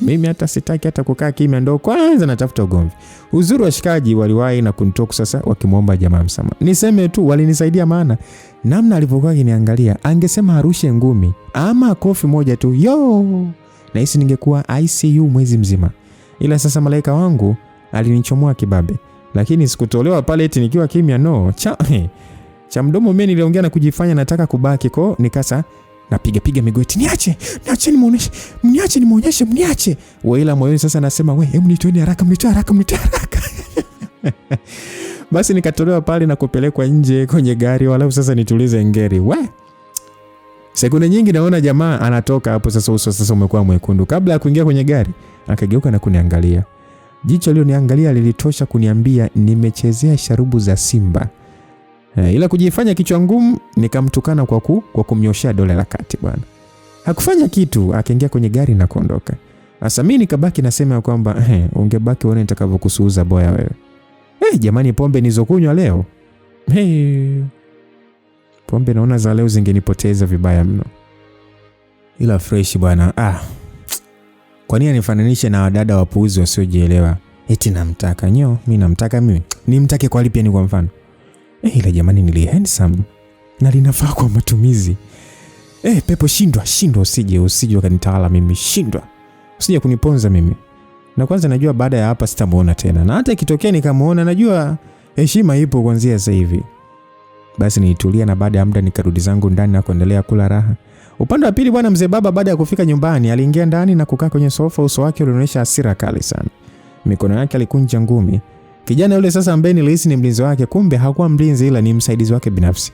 Mimi hata sitaki hata kukaa kimya, ndo kwanza natafuta ugomvi. Uzuri wa shikaji waliwahi na kunitoka sasa wakimwomba jamaa msamaha. Niseme tu walinisaidia, maana namna alivyokuwa akiniangalia angesema arushe ngumi ama kofi moja tu na hisi ningekuwa ICU mwezi mzima. Ila sasa malaika wangu alinichomoa kibabe, lakini sikutolewa pale eti nikiwa kimya. Cha mdomo mimi niliongea na kujifanya nataka kubaki ko nikasa napiga migoti, niache nimuonyeshe. Ila moyoni sasa nasema hebu nitoeni haraka. Basi nikatolewa pale na kupelekwa nje kwenye gari, walau sasa nitulize ngeri. Sekunde nyingi naona jamaa anatoka hapo sasa, uso sasa umekuwa mwekundu. Kabla ya kuingia kwenye gari akageuka na kuniangalia. Jicho liloniangalia lilitosha kuniambia nimechezea sharubu za simba. Ila kujifanya kichwa ngumu nikamtukana kwa kumnyoshia dole la kati bwana. Hakufanya kitu, akaingia kwenye gari na kuondoka. Sasa mimi nikabaki nasema kwamba ungebaki uone nitakavyokusuuza boya wewe. Jamani, pombe nizokunywa leo. Pombe naona za leo zingenipoteza vibaya mno. Ila fresh bwana. Kwa nini anifananishe na wadada wapuuzi wasiojielewa? Eti namtaka mimi namtaka mimi. Nimtake kwa lipi ni kwa mfano? Ila jamani nili handsome na linafaa kwa matumizi. Pepo shindwa usije ukanitawala mimi, shindwa. Usije kuniponza mimi. Na kwanza najua baada ya hapa sitamuona tena. Na hata ikitokea nikamuona najua heshima ipo kuanzia sasa hivi. Basi nilitulia na baada ya muda nikarudi zangu ndani na kuendelea kula raha. Upande wa pili bwana, mzee baba baada ya kufika nyumbani aliingia ndani na kukaa kwenye sofa. Uso wake ulionyesha hasira kali sana. Mikono yake alikunja ngumi. Kijana yule sasa ambaye nilihisi ni mlinzi wake, kumbe hakuwa mlinzi ila ni msaidizi wake binafsi.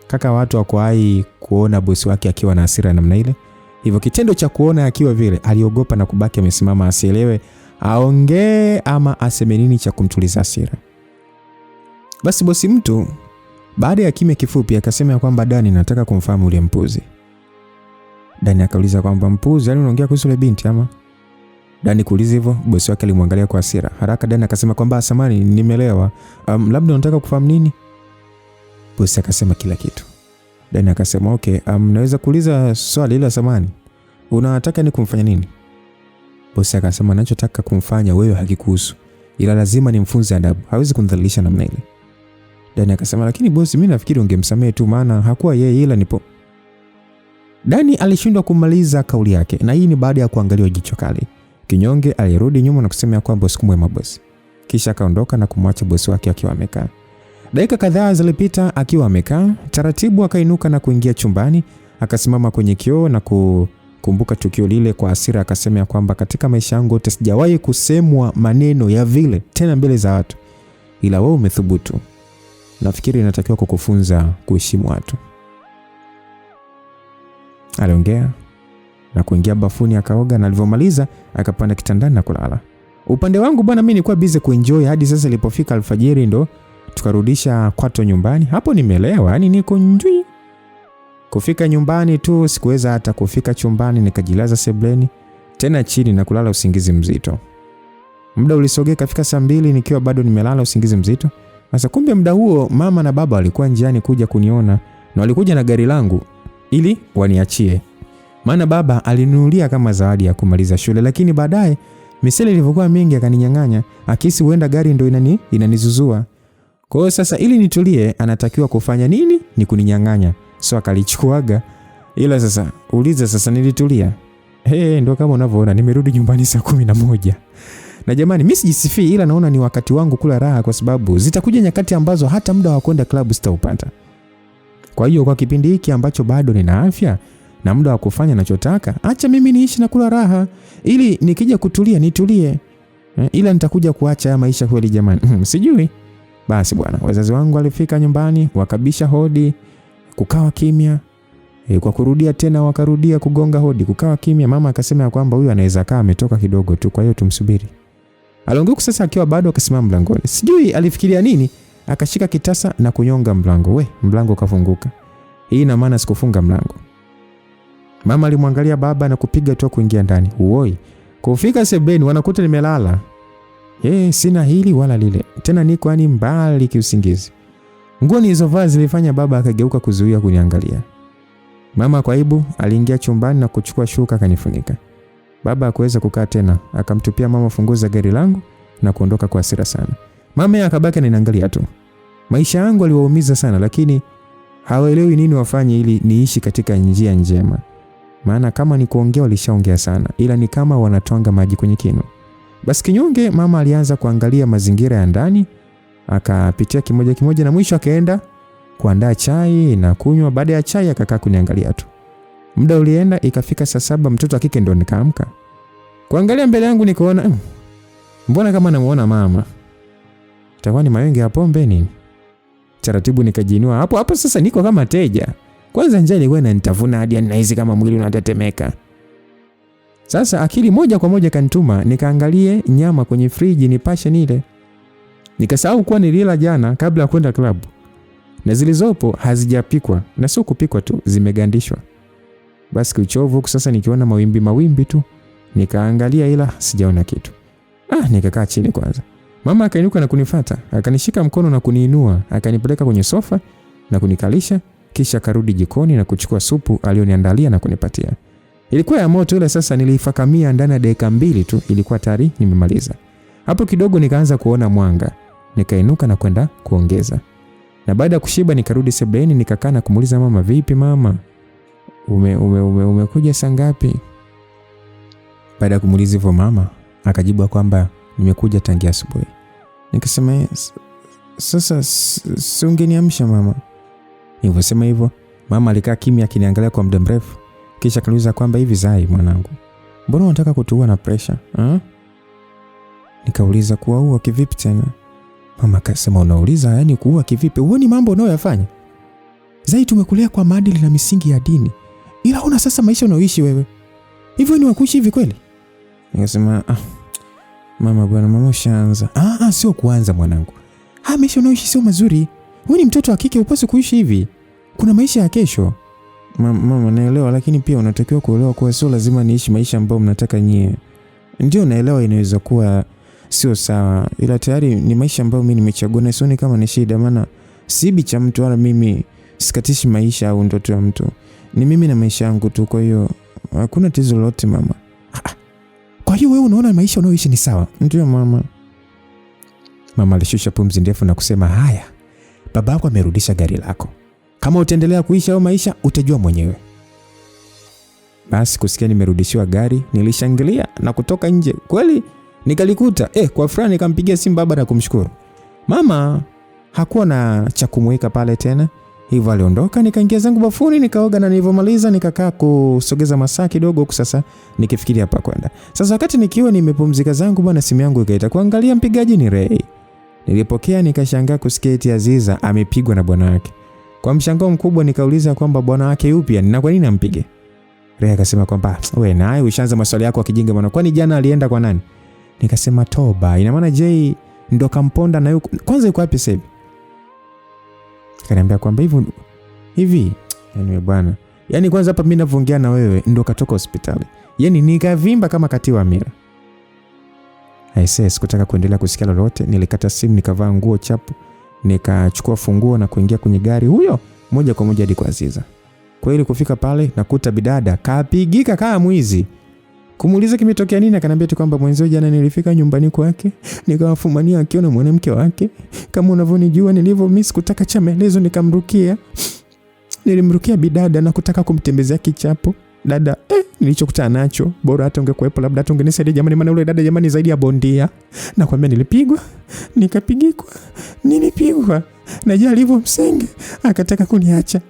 Kaka watu hakuwahi kuona bosi wake akiwa na hasira namna ile. Hivyo kitendo cha kuona akiwa vile, aliogopa na kubaki amesimama asielewe aongee ama aseme nini cha kumtuliza hasira. Basi bosi mtu baada ya kimya kifupi akasema kwamba Dani, nataka kumfahamu yule mpuzi. Dani akauliza kwamba mpuzi, yani unaongea kuhusu yule binti ama? Dani kuuliza hivyo, bosi wake alimwangalia kwa hasira. Haraka Dani akasema kwamba samani nimelewa. Labda unataka kufahamu nini? Bosi akasema kila kitu. Dani akasema okay, naweza kuuliza swali ila samani. Unataka ni kumfanya nini? Bosi akasema ninachotaka kumfanya wewe hakikuhusu. ila lazima nimfunze adabu, hawezi kunidhalilisha namna ile. Dani akasema lakini bosi, mimi nafikiri ungemsamehe tu, maana hakuwa yeye ila nipo. Dani alishindwa kumaliza kauli yake, na hii ni baada ya kuangaliwa jicho kali. Kinyonge alirudi nyuma na kusema kwamba siku mwema bosi. Kisha akaondoka na kumwacha bosi wake akiwa amekaa. Dakika kadhaa zilipita akiwa amekaa, taratibu akainuka na kuingia chumbani, akasimama kwenye kioo na kukumbuka tukio lile kwa hasira, akasema kwamba katika maisha yangu yote sijawahi kusemwa maneno ya vile tena mbele za watu, ila wewe umethubutu. Nafikiri inatakiwa kukufunza kuheshimu watu. Aliongea na kuingia bafuni akaoga, na alivyomaliza akapanda kitandani na kulala. Upande wangu bwana, mimi nilikuwa busy kuenjoy hadi sasa ilipofika alfajiri ndo tukarudisha kwato nyumbani. Hapo nimelewa, yani niko njui. Kufika nyumbani tu sikuweza hata kufika chumbani, nikajilaza sebleni tena chini na kulala usingizi mzito. Muda ulisogea kafika saa 2 nikiwa bado nimelala usingizi mzito. Sasa kumbe muda huo mama na baba walikuwa njiani kuja kuniona, na walikuja na gari langu ili waniachie. Maana baba alinunulia kama zawadi ya kumaliza shule, lakini baadaye misele ilivyokuwa mingi akaninyang'anya, akisi huenda gari ndo inanizuzua. Kwa hiyo sasa ili nitulie anatakiwa kufanya nini? Ni kuninyang'anya. So akalichukuaga. Ila sasa uliza sasa nilitulia. Ndo kama unavyoona nimerudi nyumbani saa 11. Na jamani, mimi sijisifii, ila naona ni wakati wangu kula raha, kwa sababu zitakuja nyakati ambazo hata muda wa kwenda club sitaupata. Kwa hiyo kwa kipindi hiki ambacho bado nina afya na muda wa kufanya ninachotaka, acha mimi niishi na kula raha ili nikija kutulia nitulie. Ila nitakuja kuacha ya maisha kweli jamani. Sijui. Basi bwana, wazazi wangu walifika nyumbani, wakabisha hodi, kukawa kimya. Kwa kurudia tena wakarudia kugonga hodi, kukawa kimya. Mama akasema kwamba huyu anaweza kaa ametoka kidogo tu, kwa hiyo tumsubiri. Alongoku sasa akiwa bado akasimama mlangoni. Sijui alifikiria nini, akashika kitasa na kunyonga mlango. Mlango kafunguka. Hii ina maana sikufunga mlango. Mama alimwangalia baba na kupiga tu kuingia ndani. Uoi. Kufika sebeni wanakuta nimelala. Sina hili wala lile. Tena niko ani mbali kiusingizi. Nguo nilizovaa zilifanya baba akageuka kuzuia kuniangalia. Mama kwa aibu aliingia chumbani na kuchukua shuka akanifunika. Baba hakuweza kukaa tena, akamtupia mama funguo za gari langu na kuondoka kwa hasira sana. Mama akabaki ananiangalia tu. Maisha yangu aliwaumiza sana, lakini hawaelewi nini wafanye ili niishi katika njia njema. Maana kama ni kuongea walishaongea sana, ila ni kama wanatwanga maji kwenye kinu. Basi kinyonge mama alianza kuangalia mazingira ya ndani, akapitia kimoja kimoja na mwisho akaenda kuandaa chai na kunywa. Baada ya chai akakaa kuniangalia tu. Muda ulienda, ikafika saa 7 mtoto wa kike ndo nikaamka. Kuangalia mbele yangu nikaona mbona kama namuona mama. Itakuwa ni mawenge ya pombe nini? Taratibu nikajiinua. Hapo sasa niko kama teja. Kwanza njaa ilikuwa inanitafuna hadi ninahisi kama mwili unatetemeka. Sasa akili moja kwa moja kanituma nikaangalie nyama kwenye friji nipashe nile. Nikasahau kuwa nilila jana kabla ya kwenda club. Na zilizopo hazijapikwa, na sio kupikwa tu, zimegandishwa. Basi kiuchovu sasa nikiona mawimbi tu, nikaangalia ila sijaona kitu. Nikakaa chini kwanza. Mama akainuka na kunifuata, akanishika mkono na kuniinua, akanipeleka kwenye sofa na kunikalisha, kisha karudi jikoni na kuchukua supu alioniandalia na kunipatia. Ilikuwa ya moto ile, sasa nilifakamia ndani ya dakika 2 tu ilikuwa tayari nimemaliza. Hapo kidogo nikaanza kuona mwanga, nikainuka na kwenda kuongeza. Na baada ya kushiba nikarudi sebuleni, nikakaa na kumuuliza mama, vipi mama? Umekuja saa ngapi? Baada ya kumuuliza hivyo mama akajibu kwamba nimekuja tangia asubuhi. Nikasema sasa si ungeniamsha mama. Nilivyosema hivyo mama alikaa kimya akiniangalia kwa muda mrefu, kisha akaniuliza kwamba hivi Zai mwanangu, mbona unataka kutuua na pressure? Nikauliza kuua kivipi tena? Mama akasema unauliza yani kuua kivipi? Huoni mambo unayoyafanya? Zai, tumekulea kwa maadili na misingi ya dini, ila una sasa maisha unaoishi wewe. Hivyo ni wakuishi hivi kweli? Nikasema mama bwana, mama ushaanza. Sio kuanza mwanangu. Maisha unaoishi sio mazuri. Wewe ni mtoto wa kike, upaswi kuishi hivi. Kuna maisha ya kesho. Mama naelewa, lakini pia unatakiwa kuelewa kuwa sio lazima niishi maisha ambayo mnataka nyie. Ndio naelewa inaweza kuwa sio sawa, ila tayari ni maisha ambayo mimi nimechagua na sioni kama ni shida, maana sibi cha mtu wala mimi sikatishi maisha au ndoto ya mtu. Ni mimi na maisha yangu tu, kwa hiyo hakuna tatizo lolote mama. Kwa hiyo wewe unaona maisha unayoishi ni sawa? Ndio mama. Mama alishusha pumzi ndefu na kusema, haya, babako amerudisha gari lako. Kama utaendelea kuishi au maisha utajua mwenyewe. Basi kusikia nimerudishiwa gari, nilishangilia na kutoka nje. Kweli nikalikuta kwa furaha nikampigia simu baba na kumshukuru. Mama hakuwa na cha kumweka pale tena. Hivyo aliondoka, nikaingia zangu bafuni, nikaoga na nilipomaliza nikakaa kusogeza masaa kidogo huko sasa nikifikiria hapa kwenda. Sasa wakati nikiwa nimepumzika zangu bwana, simu yangu ikaita kuangalia mpigaji ni Ray. Nilipokea nikashangaa kusikia eti Aziza amepigwa na bwana wake. Kwa mshangao mkubwa nikauliza kwamba bwana wake yupi na kwa nini ampige? Ray akasema kwamba wewe naye ushaanza maswali yako akijinga bwana, kwani jana alienda kwa nani? Nikasema toba, ina maana Jay ndo kamponda na yuko kwanza yuko wapi sasa? Kaniambia kwamba hivi yani bwana, yani kwanza hapa mimi navongea na wewe ndo katoka hospitali. Yani nikavimba kama katiwa mira. Aisee, sikutaka kuendelea kusikia lolote, nilikata simu, nikavaa nguo chapu, nikachukua funguo na kuingia kwenye gari huyo moja kwa moja hadi kwa Aziza. Kwa hiyo kufika pale nakuta bidada kapigika kama mwizi. Kumuuliza kimetokea nini, akaniambia tu kwamba mwenzio jana nilifika nyumbani kwake, nikawafumania akiona mwanamke wake. Kama unavyonijua nilivyomiss kutaka cha maelezo nikamrukia. Nilimrukia bidada na kutaka kumtembezea kichapo. Dada, nilichokutana nacho, bora hata ungekuepo labda hata ungenisaidia jamani, maana yule dada jamani zaidi ya bondia. Nakwambia nilipigwa, nikapigikwa, nilipigwa. Na je alivyo msenge, akataka kuniacha.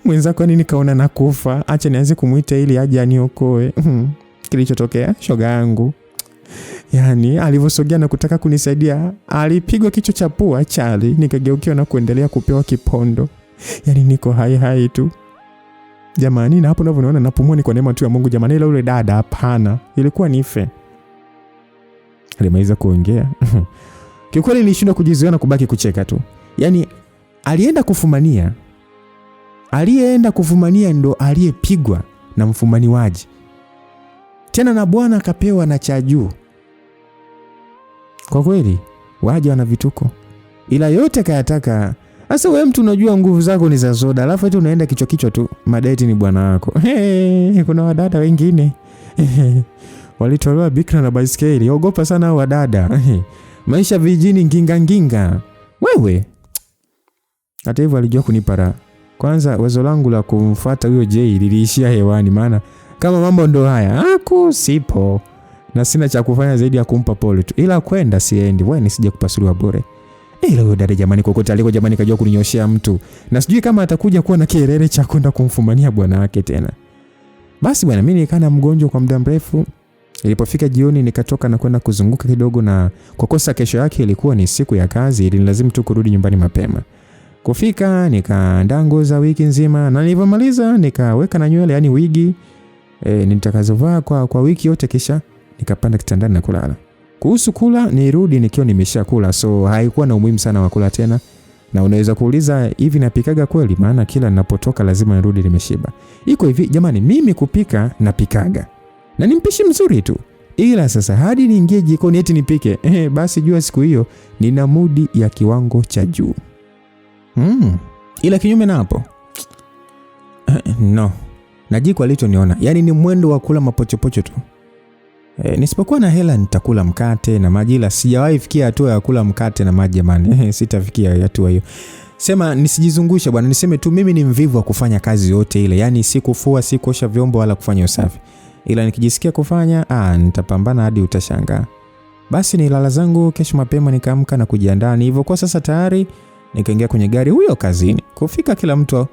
Mwenzako nini kaona nakufa, acha nianze kumuita ili aje aniokoe. Kilichotokea shoga yangu, yani alivyosogea na kutaka kunisaidia, alipigwa kichwa cha pua chali, nikageukiwa na kuendelea kupewa kipondo. Yani niko hai tu. Jamani, na hapo unavyoona napumua ni kwa neema tu ya Mungu jamani, ile yule dada hapana, ilikuwa nife. Alimaliza kuongea. Kiukweli nilishindwa kujizuia na kubaki kucheka tu. Yani alienda kufumania ndo aliyepigwa na mfumaniwaji. Tena na bwana akapewa na cha juu. Kwa kweli waje wana vituko. Ila yote kayataka. Sasa wewe mtu unajua nguvu zako ni za soda, alafu eti unaenda kichwa tu, madeti ni bwana wako. Kuna wadada wengine. Walitolewa bikra na baiskeli. Ogopa sana hao wadada. Maisha vijijini nginga. Wewe. Hata hivyo alijua kunipara. Kwanza wazo langu la kumfuata huyo Jay liliishia hewani, maana kama mambo ndo haya, sipo. Na sina cha kufanya zaidi ya kumpa pole tu. Ila kwenda siendi, wewe nisije kupasuliwa bure. Ila huyo dada jamani kokote aliko jamani kajua kuninyoshia mtu. Na sijui kama atakuja kuwa na kelele cha kwenda kumfumania bwana wake tena. Basi bwana, mimi nikana mgonjwa kwa muda mrefu. Ilipofika jioni nikatoka na kwenda kuzunguka kidogo, na kwa kosa kesho yake ilikuwa ni siku ya kazi, ilinilazimu tu kurudi nyumbani mapema. Kufika nikaandaa nguo za wiki nzima, na nilipomaliza nikaweka na nywele yani wigi nitakazovaa kwa wiki yote, kisha nikapanda kitandani na kulala. Kuhusu kula nirudi nikiwa nimeshakula, so haikuwa na umuhimu sana wa kula tena. Na unaweza kuuliza hivi napikaga kweli, maana kila ninapotoka lazima nirudi nimeshiba. Iko hivi jamani, mimi kupika napikaga. Na ni mpishi mzuri tu. Ila sasa hadi niingie jikoni eti nipike, basi jua siku hiyo nina mudi ya kiwango cha juu. Ila kinyume na hapo no. Na jiko alichoniona yani ni mwendo wa kula mapochopocho tu. Nisipokuwa na hela nitakula mkate na maji, ila sijawahi fikia hatua ya kula mkate na maji jamani. Sitafikia hatua hiyo. Sema nisijizungushe bwana, niseme tu mimi ni mvivu wa kufanya kazi yote ile. Yani si kufua, si kuosha vyombo wala kufanya usafi. Ila nikijisikia kufanya, nitapambana hadi utashangaa. Basi nilala zangu, kesho mapema nikaamka na kujiandaa. Hivyo kwa sasa tayari nikaingia kwenye gari huyo kazini. Kufika kila mtu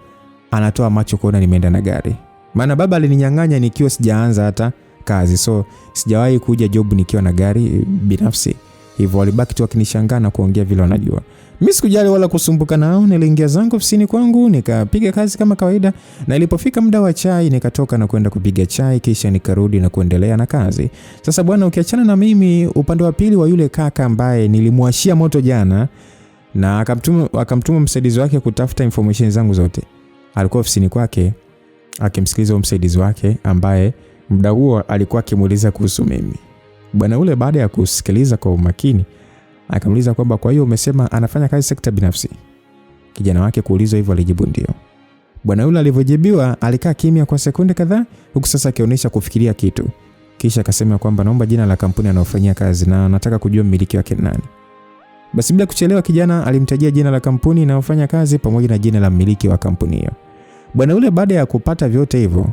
anatoa macho kuona nimeenda na gari. Maana baba alininyang'anya nikiwa sijaanza hata kazi. So sijawahi kuja job nikiwa na gari binafsi. Hivyo walibaki tu wakinishangaa na kuongea vile wanajua. Mimi sikujali wala kusumbuka nao. Niliingia zangu ofisini kwangu, nikapiga kazi kama kawaida, na ilipofika muda wa chai nikatoka na kwenda kupiga chai, kisha nikarudi na kuendelea na kazi. Sasa bwana, ukiachana na mimi, upande wa pili wa yule kaka ambaye nilimwashia moto jana na akamtuma msaidizi wake kutafuta information zangu zote, alikuwa ofisini kwake akimsikiliza msaidizi wake ambaye muda huo alikuwa akimuuliza kuhusu mimi. Bwana ule baada ya kusikiliza kwa umakini akamuuliza kwamba kwa hiyo umesema anafanya kazi sekta binafsi? Kijana wake kuulizwa hivyo alijibu ndio. Bwana yule alivyojibiwa alikaa kimya kwa sekunde kadhaa, huku sasa akionyesha kufikiria kitu. Kisha akasema kwamba naomba jina la kampuni anayofanyia kazi na nataka kujua mmiliki wake nani. Basi bila kuchelewa kijana alimtajia jina la kampuni inayofanya kazi pamoja na jina la mmiliki wa kampuni hiyo. Bwana yule baada ya kupata vyote hivyo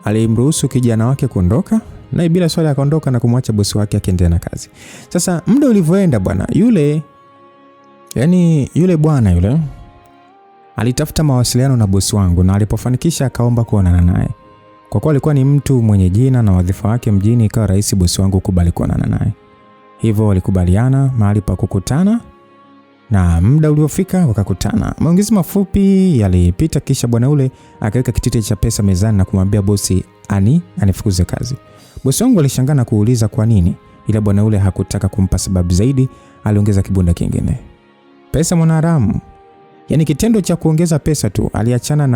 alimruhusu kijana wake kuondoka, na bila swali akaondoka na kumwacha bosi wake akiendelea na kazi. Sasa muda ulivyoenda bwana yule bwana yule alitafuta mawasiliano na bosi wangu, na alipofanikisha akaomba kuonana naye. Kwa kuwa alikuwa ni mtu mwenye jina na wadhifa wake mjini, ikawa rahisi bosi wangu kubali kuonana naye. Hivyo walikubaliana mahali pa kukutana na muda uliofika wakakutana. Maongezi mafupi yalipita, kisha bwana yule akaweka kitita cha pesa mezani na kumwambia bosi anifukuze kazi. Bosi wangu alishangaa na kuuliza kwa nini, ila bwana yule hakutaka kumpa sababu zaidi, aliongeza kibunda kingine. Pesa mwanaharamu. Yaani kitendo cha kuongeza pesa tu, aliachana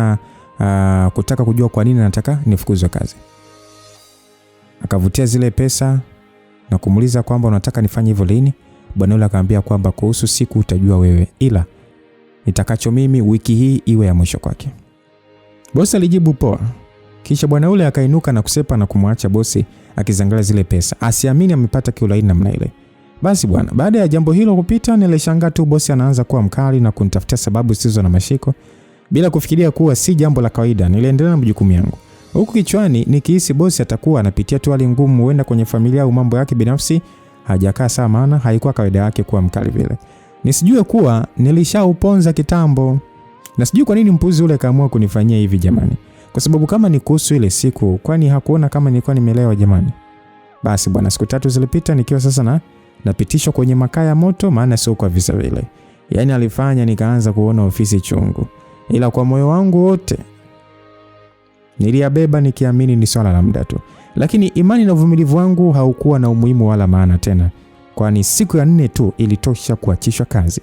na kutaka kujua kwa nini nataka nifukuzwe kazi. Akavutia zile pesa na kumuuliza kwamba unataka nifanye hivyo lini? Bwana yule akamwambia kwamba kuhusu siku utajua wewe, ila nitakacho mimi wiki hii iwe ya mwisho kwake. Bosi alijibu poa. Kisha bwana yule akainuka na kusepa na kumwacha bosi akizangalia zile pesa. Asiamini amepata kiulaini namna ile. Basi bwana, baada ya jambo hilo kupita, nilishangaa tu bosi anaanza kuwa mkali na kunitafutia sababu zisizo na mashiko. Bila kufikiria kuwa si jambo la kawaida, niliendelea na majukumu yangu. Huku kichwani nikihisi bosi atakuwa anapitia tu hali ngumu, huenda kwenye familia au mambo yake binafsi hajakaa sawa, maana haikuwa kawaida yake kuwa mkali vile. Nisijue kuwa nilishauponza kitambo. Na sijui kwa nini mpuzi ule kaamua kunifanyia hivi jamani. Kwa sababu kama ni kuhusu ile siku, kwani hakuona kama nilikuwa nimelewa jamani. Basi bwana, siku 3 zilipita nikiwa sasa napitishwa kwenye makaa ya moto, maana sio kwa visa vile. Yaani alifanya nikaanza kuona ofisi chungu. Ila kwa moyo wangu wote niliyabeba nikiamini ni swala la muda tu. Lakini imani na uvumilivu wangu haukuwa na umuhimu wala maana tena, kwani siku ya 4 tu ilitosha kuachishwa kazi.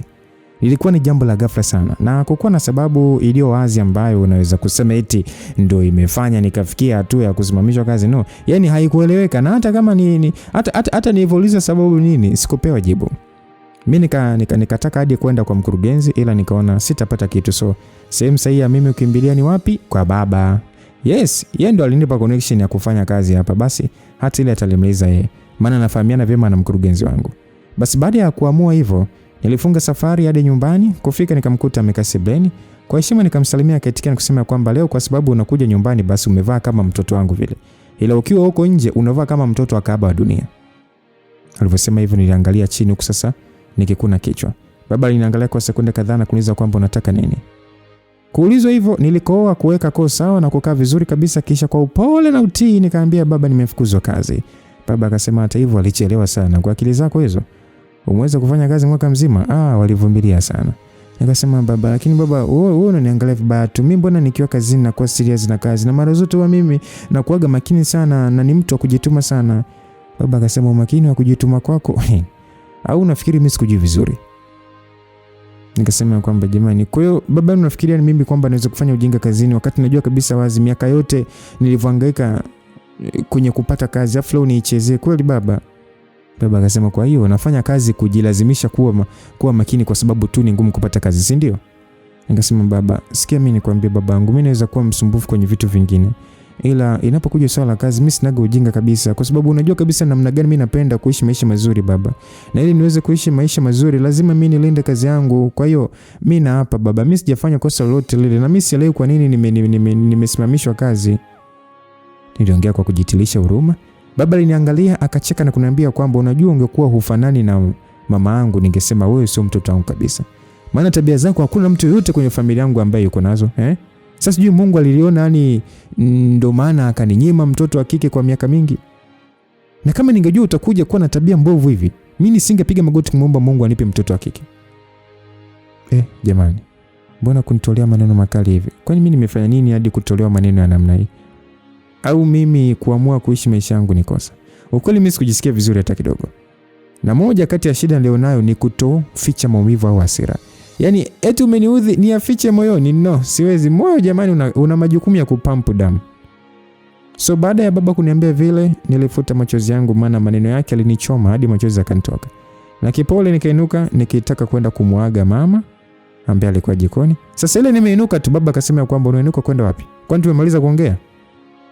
Ilikuwa ni jambo la ghafla sana, na hakukuwa na sababu iliyo wazi ambayo unaweza kusema eti ndio imefanya nikafikia hatua ya kusimamishwa kazi. No, yani haikueleweka, na hata kama hata niliuliza sababu nini sikupewa jibu. Mimi nikataka hadi kwenda kwa mkurugenzi, ila nikaona sitapata kitu. So sehemu sahihi ya mimi ukimbilia ni wapi? Kwa baba. Yes, yeye ndo alinipa connection ya kufanya kazi hapa. Basi hata ile atalimaliza yeye, maana nafahamiana vyema na mkurugenzi wangu. Basi baada ya kuamua hivyo, nilifunga safari hadi nyumbani. Kufika nikamkuta amekaa sebleni. Kwa heshima nikamsalimia, akaitikia na kusema kwamba leo kwa sababu unakuja nyumbani basi umevaa kama mtoto wangu vile, ila ukiwa huko nje unavaa kama mtoto wa kahaba wa dunia. Alivyosema hivyo niliangalia chini huko sasa nikikuna kichwa. Baba aliniangalia kwa sekunde kadhaa na kuniuliza kwamba unataka nini. Kuulizwa hivyo nilikooa kuweka koo sawa na kukaa vizuri kabisa, kisha kwa upole na utii nikaambia baba nimefukuzwa kazi. Baba akasema hata hivyo alichelewa sana, kwa akili zako hizo umeweza kufanya kazi mwaka mzima. Walivumilia sana. Nikasema baba, lakini baba wewe unaniangalia vibaya tu. Mimi mbona nikiwa kazini na kuwa serious na kazi, na mara zote wa mimi na kuaga makini sana na ni mtu wa kujituma sana. Baba akasema umakini wa kujituma kwako au unafikiri mimi sikujui vizuri? Nikasema kwamba jamani, kwa hiyo baba unafikiria mimi kwamba naweza kufanya ujinga kazini wakati najua kabisa wazi miaka yote nilivyohangaika kwenye kupata kazi afu leo niichezee kweli baba? Baba akasema kwa hiyo unafanya kazi kujilazimisha kuwa makini kwa sababu tu ni ngumu kupata kazi, si ndio? Nikasema baba, sikia mimi nikwambie babangu, mimi naweza kuwa msumbufu kwenye vitu vingine, ila inapokuja swala la kazi mimi sinaga ujinga kabisa, kwa sababu unajua kabisa namna gani mimi napenda kuishi maisha mazuri baba. Na ili niweze kuishi maisha mazuri lazima mimi nilinde kazi yangu. Kwa hiyo mimi na hapa baba, mimi sijafanya kosa lolote lile, na mimi sielewi kwa nini nimesimamishwa kazi. Niliongea kwa kujitilisha huruma. Baba aliniangalia akacheka na kuniambia kwamba unajua ungekuwa hufanani na mama yangu ningesema wewe sio mtoto wangu kabisa. Maana tabia zako hakuna mtu yote kwenye familia yangu ambaye yuko nazo, Sasa sijui Mungu aliliona yani ndo maana akaninyima mtoto wa kike kwa miaka mingi. Na kama ningejua utakuja kuwa na tabia mbovu hivi, mimi nisingepiga magoti kumwomba Mungu anipe mtoto wa kike. Jamani, mbona kunitolea maneno makali hivi? Kwani mimi nimefanya nini hadi kutolewa maneno ya namna hii? Au mimi kuamua kuishi maisha yangu ni kosa? Ukweli mimi sikujisikia vizuri hata kidogo. Na moja kati ya shida nilionayo ni kutoficha maumivu au hasira. Yaani eti umeniudhi ni afiche moyoni? No, siwezi. Moyo jamani una majukumu ya kupampu damu. So baada ya baba kuniambia vile, nilifuta machozi yangu, maana maneno yake alinichoma hadi machozi yakanitoka. Na kipole nikainuka nikitaka kwenda kumuaga mama ambaye alikuwa jikoni. Sasa ile nimeinuka tu baba akasema kwamba unainuka kwenda wapi? Kwani tumemaliza kuongea?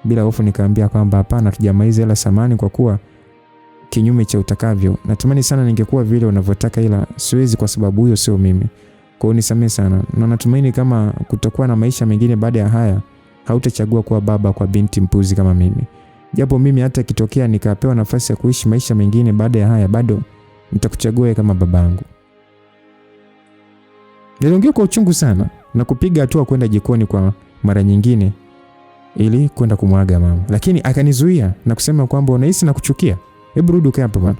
Bila hofu nikaambia kwamba hapana, tujamaliza ila samani kwa kuwa kinyume cha utakavyo. Natumani sana ningekuwa vile unavyotaka, ila siwezi kwa sababu huyo sio mimi. Kwa hiyo nisamehe sana. Na natumaini kama kutokuwa na maisha mengine baada ya haya, hautachagua kuwa baba kwa binti mpuzi kama mimi. Japo mimi hata kitokea nikapewa nafasi ya kuishi maisha mengine baada ya haya, bado nitakuchagua kama babangu. Niliongea kwa uchungu sana na kupiga hatua kwenda jikoni kwa mara nyingine ili kwenda kumwaga mama. Lakini akanizuia na kusema kwamba unahisi na kuchukia. Hebu rudi ukae hapa bwana.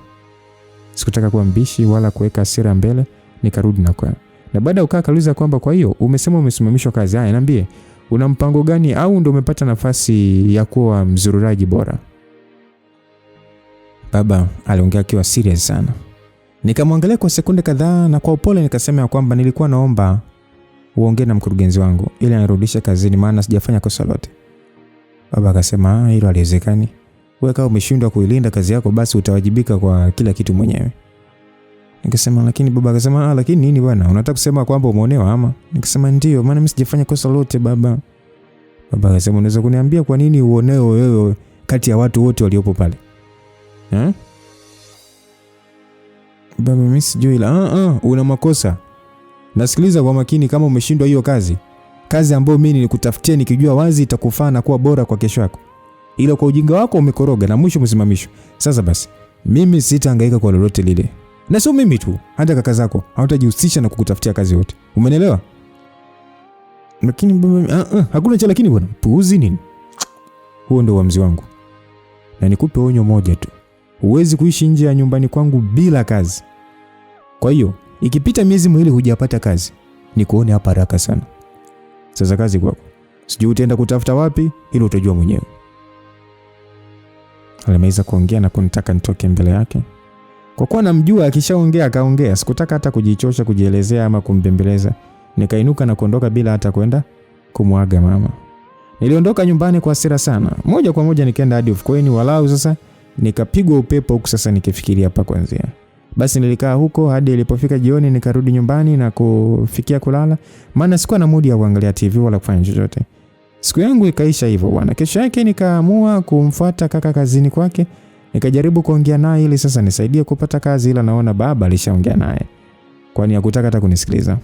Sikutaka kuwa mbishi wala kuweka hasira mbele, nikarudi na kwa. Na baada ya kukaa kauliza kwamba kwa hiyo umesema umesimamishwa kazi. Haya, niambie, una mpango gani au ndio umepata nafasi ya kuwa mzururaji bora? Baba aliongea akiwa serious sana. Nikamwangalia kwa sekunde kadhaa na kwa upole nikasema kwamba nilikuwa naomba uongee na mkurugenzi wangu ili anirudishe kazini, maana sijafanya kosa lolote. Baba akasema hilo haliwezekani. Wewe kama umeshindwa kuilinda kazi yako basi utawajibika kwa kila kitu mwenyewe. Nikasema lakini baba akasema lakini nini bwana? Unataka kusema kwamba umeonewa ama? Nikasema ndio, maana mimi sijafanya kosa lolote baba. Baba akasema unaweza kuniambia kwa nini uonewe wewe kati ya watu wote waliopo pale? Baba mimi sijui ila una makosa. Nasikiliza kwa makini kama umeshindwa hiyo kazi ambayo mimi nilikutafutia nikijua wazi itakufaa na kuwa bora kwa kesho yako. Ila kwa ujinga wako umekoroga na mwisho msimamisho. Sasa basi, mimi sitahangaika kwa lolote lile. Na sio mimi tu, hata kaka zako hawatajihusisha na kukutafutia kazi yote. Umeelewa? Lakini hakuna cha lakini bwana. Puuzi nini? Huo ndio uamuzi wangu. Na nikupe onyo moja tu. Huwezi kuishi nje ya nyumbani kwangu bila kazi. Kwa hiyo, ikipita miezi miwili hujapata kazi, nikuone hapa haraka sana. Sasa kazi kwako. Sijui utaenda kutafuta wapi, hilo utajua mwenyewe. Alimaliza kuongea na kunitaka nitoke mbele yake. Kwa kuwa namjua akishaongea akaongea, sikutaka hata kujichosha kujielezea ama kumbembeleza. Nikainuka na kuondoka bila hata kwenda kumwaga mama. Niliondoka nyumbani kwa hasira sana. Moja kwa moja nikaenda hadi ufukweni, walau sasa nikapigwa upepo huku sasa nikifikiria hapa kuanzia. Basi nilikaa huko hadi ilipofika jioni, nikarudi nyumbani na kufikia kulala, maana sikuwa na mood ya kuangalia TV wala kufanya chochote. Siku yangu ikaisha hivyo bwana. Kesho yake nikaamua kumfuata kaka kazini kwake. Nikajaribu kuongea naye ili sasa nisaidie kupata kazi, ila naona baba alishaongea naye, kwani hakutaka hata kunisikiliza.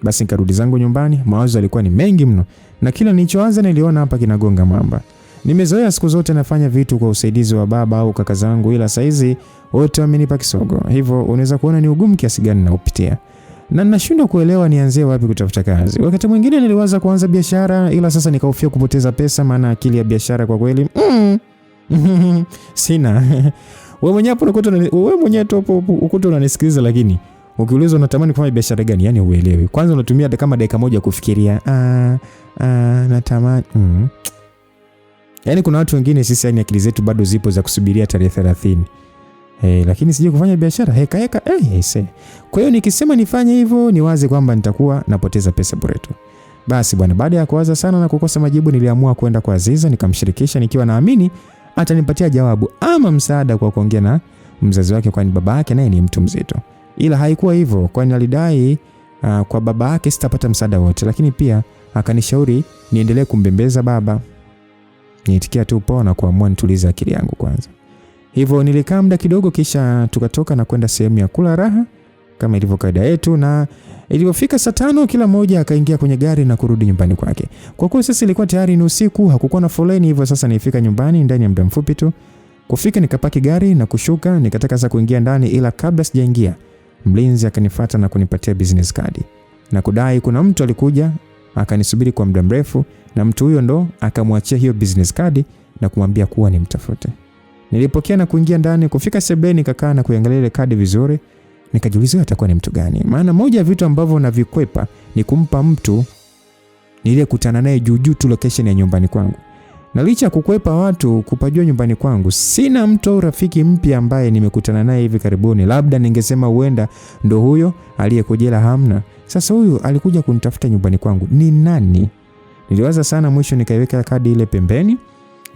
Basi nikarudi zangu nyumbani, mawazo yalikuwa ni mengi mno na kila nilichoanza niliona hapa kinagonga mwamba. Nimezoea siku zote nafanya vitu kwa usaidizi wa baba au kaka zangu, ila saizi wote wamenipa kisogo. Hivyo unaweza kuona ni ugumu kiasi gani naupitia. Na ninashindwa kuelewa nianzie wapi kutafuta kazi. Wakati mwingine niliwaza kuanza biashara, ila sasa nikahofia kupoteza pesa, maana akili ya biashara kwa kweli sina. Wewe mwenyewe hapo wewe mwenyewe hapo ukuta unanisikiliza, lakini ukiulizwa unatamani kufanya biashara gani, yani uelewi. Kwanza unatumia kama dakika moja kufikiria. Natamani. Yani kuna watu wengine sisi yani akili zetu bado zipo za kusubiria tarehe 30. Lakini sije kufanya biashara heka. Kwa hiyo nikisema nifanye hivyo ni wazi kwamba nitakuwa napoteza pesa bure tu. Basi bwana, baada ya kuwaza sana na kukosa majibu, niliamua kwenda kwa Aziza nikamshirikisha, nikiwa naamini atanipatia jawabu ama msaada kwa kuongea na mzazi wake, kwani baba yake naye ni mtu mzito. Ila haikuwa hivyo, kwani alidai kwa baba yake sitapata msaada wote, lakini pia akanishauri niendelee kumbembeza baba. Niitikia tu poa na kuamua nitulize akili yangu kwanza. Hivyo nilikaa muda kidogo, kisha tukatoka na kwenda sehemu ya kula raha kama ilivyo kaida yetu, na ilipofika saa 5 kila mmoja akaingia kwenye gari na kurudi nyumbani kwake. Kwa kuwa sasa ilikuwa tayari ni usiku, hakukuwa na foleni, hivyo sasa nilifika nyumbani ndani ya muda mfupi tu. Kufika nikapaki gari na kushuka, nikataka sasa kuingia ndani, ila kabla sijaingia mlinzi akanifuata na kunipatia business card na kudai kuna mtu alikuja akanisubiri kwa muda mrefu, na mtu huyo ndo akamwachia hiyo business card na kumwambia kuwa nimtafute. Nilipokea na kuingia ndani. Kufika sebeni nikakaa na kuangalia ile kadi vizuri, nikajiuliza atakuwa ni mtu gani, maana moja ya vitu ambavyo navikwepa ni kumpa mtu niliyekutana naye juu tu location ya nyumbani kwangu. Na licha kukwepa watu kupajua nyumbani kwangu, sina mtu au rafiki mpya ambaye nimekutana naye hivi karibuni. Labda ningesema huenda ndo huyo aliyekujela, hamna. Sasa huyu alikuja kunitafuta nyumbani kwangu ni nani? Niliwaza sana, mwisho nikaiweka kadi ile pembeni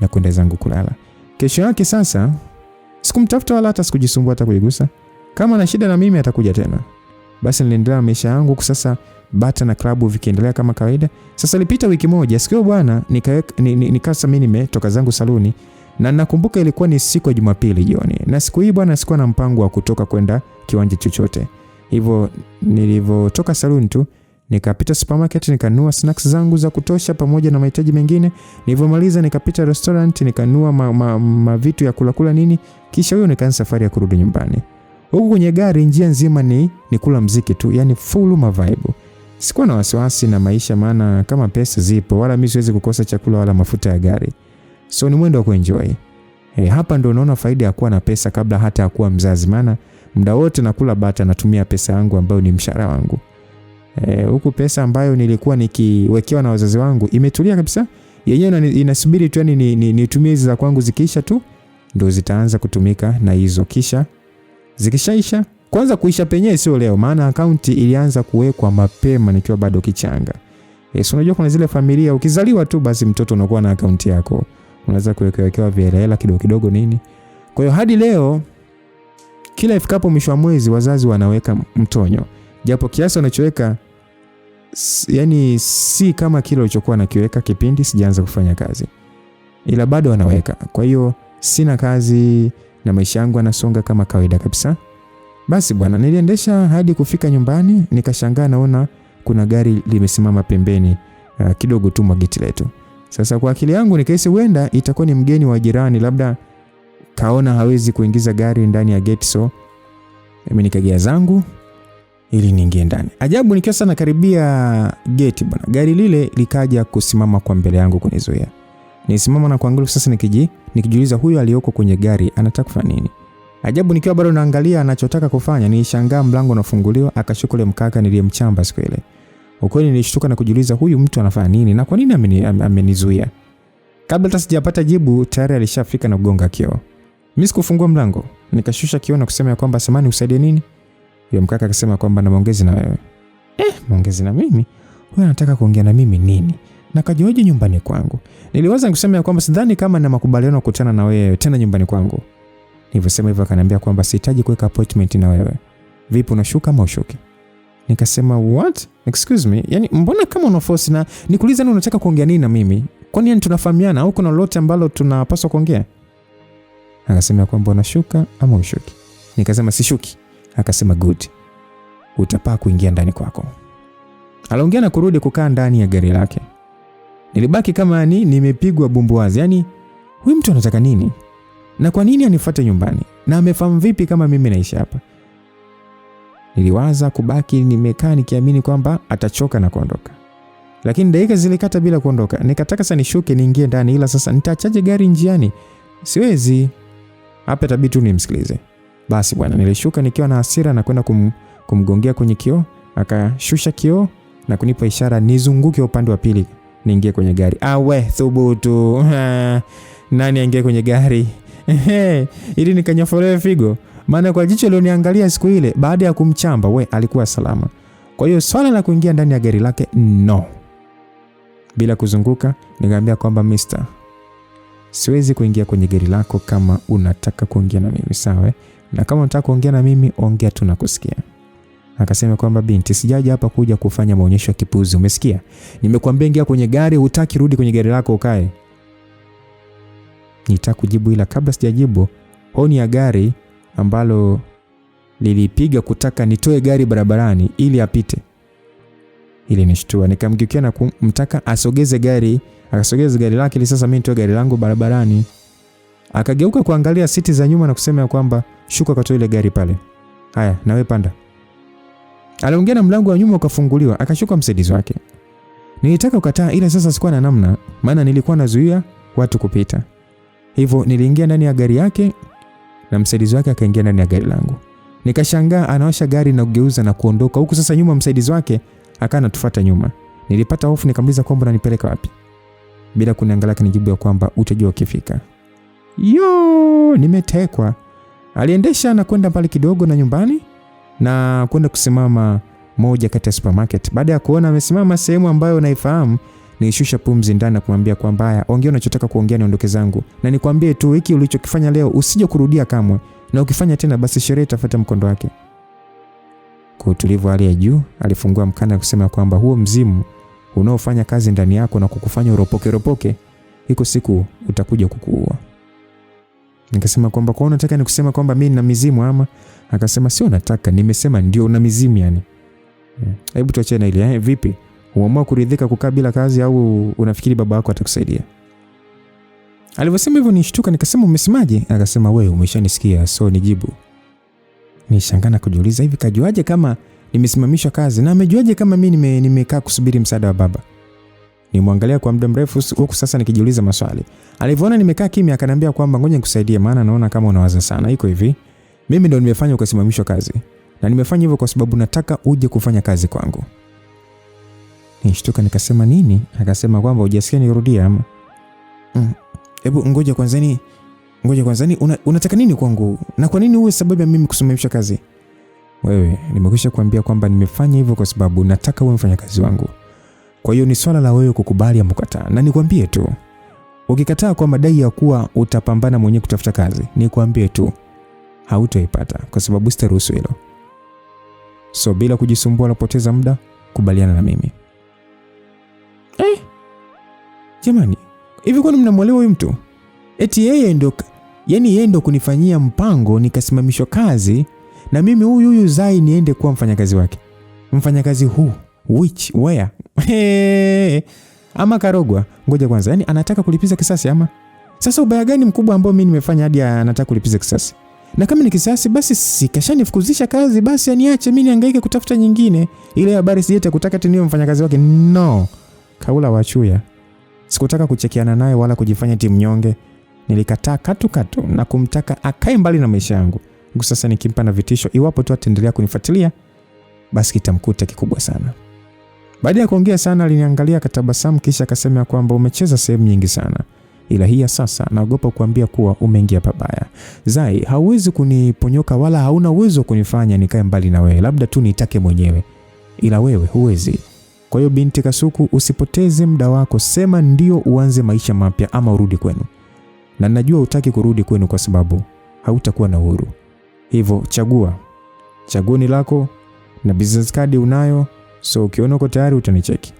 na kwenda zangu kulala. Kesho yake sasa sikumtafuta wala hata sikujisumbua hata kuigusa. Kama ana shida na mimi atakuja tena. Basi niliendelea maisha yangu sasa, bata na klabu vikiendelea kama kawaida. Sasa ilipita wiki moja, sikio bwana nikasa mimi nimetoka zangu saluni Na nakumbuka ilikuwa ni siku ya Jumapili jioni. Na siku hii bwana sikuwa na mpango wa kutoka kwenda kiwanja chochote. Hivyo nilivyotoka saluni tu nikapita supermarket nikanunua snacks zangu za kutosha pamoja na mahitaji mengine. Nilivyomaliza nikapita restaurant nikanunua vitu ya kula nini. Kisha hiyo nikaanza safari ya kurudi nyumbani. Huko kwenye gari njia nzima ni kula muziki tu, yani full vibe. Sikuwa na wasiwasi na maisha maana kama pesa zipo wala mimi siwezi kukosa chakula wala mafuta ya gari. So ni mwendo wa kuenjoy. Hapa ndo unaona faida ya kuwa na pesa kabla hata ya kuwa mzazi, maana muda wote nakula bata natumia pesa yangu ambayo ni mshahara wangu. Huku pesa ambayo nilikuwa nikiwekewa na wazazi wangu imetulia kabisa. Yenyewe inasubiri tu yani nitumie hizo za kwangu, zikiisha tu ndio zitaanza kutumika na hizo, kisha zikishaisha kwanza kuisha penyewe sio leo, maana akaunti ilianza kuwekwa mapema nikiwa bado kichanga. Unajua kuna zile familia ukizaliwa tu basi mtoto unakuwa na akaunti yako. Unaweza kuwekewa hela kidogo kidogo nini. Kwa hiyo hadi leo kila ifikapo mwisho wa mwezi wazazi wanaweka mtonyo. Japo kiasi wanachoweka yani si kama kile ulichokuwa nakiweka kipindi sijaanza kufanya kazi. Ila bado wanaweka. Kwa hiyo sina kazi na maisha yangu yanasonga kama kawaida kabisa. Basi bwana niliendesha hadi kufika nyumbani nikashangaa naona kuna gari limesimama pembeni kidogo tu mwa geti letu. Sasa kwa akili yangu nikahisi huenda itakuwa ni mgeni wa jirani, labda kaona hawezi kuingiza gari ndani ya geti, so mimi nikagea zangu ili niingie ndani. Ajabu nikiwa sana karibia geti bwana, gari lile likaja kusimama kwa mbele yangu kunizuia. Nisimama na kuangalia sasa nikijiuliza huyu aliyoko kwenye gari anataka kufanya nini. Ajabu nikiwa bado naangalia anachotaka kufanya, nishangaa mlango unafunguliwa akashuka ule mkaka niliyemchamba siku ile. Ukweli nilishtuka na kujiuliza huyu mtu anafanya nini na kwa nini amenizuia. Kabla hata sijapata jibu tayari alishafika na kugonga kioo. Mimi sikufungua mlango, nikashusha kioo na kusema kwamba samani usaidie nini? Yule mkaka akasema kwamba na maongezi na wewe. Maongezi na mimi? Huyu anataka kuongea na mimi nini? Na kajoje nyumbani kwangu? Niliwaza kusema kwamba sidhani kama na makubaliano kukutana na wewe tena nyumbani kwangu. Nilivyosema hivyo akaniambia kwamba sihitaji kuweka appointment na wewe. Vipi unashuka ama ushuki? Nikasema what? Excuse me. Yani mbona kama una force na nikuuliza nini unataka kuongea nini na mimi? Kwani yani tunafahamiana au kuna lolote ambalo tunapaswa kuongea? Akasema kwamba unashuka ama ushuki. Nikasema sishuki. Akasema good. Utapaa kuingia ndani kwako. Aliongea na kurudi kukaa ndani ya gari lake. Nilibaki kama nimepigwa bumbuazi. Yani huyu mtu anataka nini? Na kwa nini anifuate nyumbani? Na amefahamu vipi kama mimi naishi hapa? Niliwaza kubaki nimekaa nikiamini kwamba atachoka na kuondoka. Lakini dakika zilikata bila kuondoka. Nikataka sasa nishuke niingie ndani, ila sasa nitaachaje gari njiani? Siwezi. Hapa itabidi tu nimsikilize. Basi bwana nilishuka nikiwa na hasira na kwenda kumgongea kwenye kioo. Akashusha kioo na kunipa ishara nizunguke upande wa pili niingie kwenye gari. Thubutu. Nani aingie kwenye gari? Ili nikanyofolewe figo. Maana kwa jicho lioniangalia siku ile baada ya kumchamba alikuwa salama. Kwa hiyo swala la kuingia ndani ya gari lake no. Bila kuzunguka nikamwambia kwamba mister, siwezi kuingia kwenye gari lako kama unataka kuongea na mimi, sawa? Na kama unataka kuongea na mimi ongea tu nakusikia. Akasema kwamba binti, sijaje hapa kuja kufanya maonyesho ya kipuzi, umesikia? Nimekuambia ingia kwenye gari, hutaki rudi kwenye gari lako ukae. Nitaka kujibu ila kabla sijajibu honi ya gari ambalo lilipiga kutaka nitoe gari barabarani ili apite. Ili nishtua, nikamgeukia na kumtaka asogeze gari, akasogeza gari lake ili sasa mimi nitoe gari langu barabarani. Akageuka kuangalia siti za nyuma na kusema kwamba shuka katoa ile gari pale. Haya, na wewe panda. Aliongea na mlango wa nyuma ukafunguliwa, akashuka msaidizi wake. Nilitaka kukataa ila sasa sikuwa na namna, maana nilikuwa nazuia watu kupita. Hivyo niliingia ndani ya gari yake na msaidizi wake akaingia ndani ya gari langu. Nikashangaa anaosha gari na kugeuza na kuondoka, huku sasa nyuma msaidizi wake akanatufuata nyuma. Nilipata hofu nikamuuliza kwamba unanipeleka wapi? Bila kuniangalia kanijibu kwamba utajua ukifika. Nimetekwa. Aliendesha na kwenda mbali kidogo na nyumbani na kwenda kusimama moja kati ya supermarket. Baada ya kuona amesimama sehemu ambayo naifahamu, nilishusha pumzi ndani na kumwambia kwamba haya, ongea unachotaka kuongea niondoke zangu. Na nikwambie tu hiki ulichokifanya leo usije kurudia kamwe. Na ukifanya tena basi sherehe itafuata mkondo wake. Kwa utulivu hali ya juu, alifungua mkanda na kusema kwamba huo mzimu unaofanya kazi ndani yako na kukufanya uropoke, iko siku utakuja kukuua. Nikasema kwamba kwa unataka nikusema kwamba mimi nina mizimu ama? Akasema sio nataka, nimesema ndio una mizimu yani. Hebu tuachane na ile. Vipi? Umeamua kuridhika kukaa bila kazi au unafikiri baba yako atakusaidia? Alivyosema hivyo nishtuka, nikasema umesemaje? Akasema wewe umeshanisikia, so nijibu. Nishangana kujiuliza hivi kajuaje kama nimesimamishwa kazi na amejuaje kama mimi nimekaa kusubiri msaada wa baba? Nimwangalia kwa muda mrefu huku sasa nikijiuliza maswali. Alivyoona nimekaa kimya akaniambia kwamba ngoja nikusaidie maana naona kama unawaza sana. Iko hivi. Mimi ndo nimefanya ukasimamishwa kazi. Na nimefanya hivyo kwa sababu nataka uje kufanya kazi kwangu. Nishtuka nikasema nini? Akasema kwamba hujasikia nirudia ama? Hebu ngoja kwanza unataka nini kwangu? Na kwa nini uwe sababu ya mimi kusimamishwa kazi? Wewe, nimekwisha kuambia kwamba nimefanya hivyo kwa sababu nataka uwe mfanyakazi wangu. Kwa hiyo ni swala la wewe kukubali au kukataa. Na nikwambie tu, ukikataa kwa madai ya kuwa utapambana mwenyewe kutafuta kazi, nikwambie tu hautoipata kwa sababu sitaruhusu hilo. So bila kujisumbua na kupoteza muda, kubaliana na mimi. Jamani, hivi kwani mnamwelewa huyu mtu? Eti yeye ndo kunifanyia mpango nikasimamishwa kazi na mimi huyu Zai niende kuwa mfanyakazi wake. Mfanyakazi huu where? Ama karogwa. Ngoja kwanza, yani anataka kulipiza kisasi ama? Sasa ubaya gani mkubwa ambao mimi nimefanya hadi anataka kulipiza kisasi? Na kama ni kisasi basi sikashanifukuzisha kazi, basi aniache mimi nihangaike kutafuta nyingine. Ile habari sijeta kutaka tena mfanyakazi wake. No. Kaula wachuya. Sikutaka kuchekiana naye wala kujifanya timu nyonge. Nilikataa katu na kumtaka akae mbali na maisha yangu. Sasa nikimpa na vitisho iwapo tu ataendelea kunifuatilia, basi kitamkuta kikubwa sana. Baada ya kuongea sana aliniangalia akatabasamu kisha akasema kwamba umecheza sehemu nyingi sana. Ila hii sasa naogopa kuambia kuwa umeingia pabaya. Zai, hauwezi kuniponyoka wala hauna uwezo kunifanya nikae mbali na wewe. Labda tu nitake mwenyewe. Ila wewe huwezi. Kwa hiyo binti Kasuku, usipoteze muda wako, sema ndio uanze maisha mapya ama urudi kwenu. Na najua hutaki kurudi kwenu kwa sababu hautakuwa na uhuru. Hivyo chagua. Chaguo ni lako na business card unayo, so ukiona uko tayari utanicheki.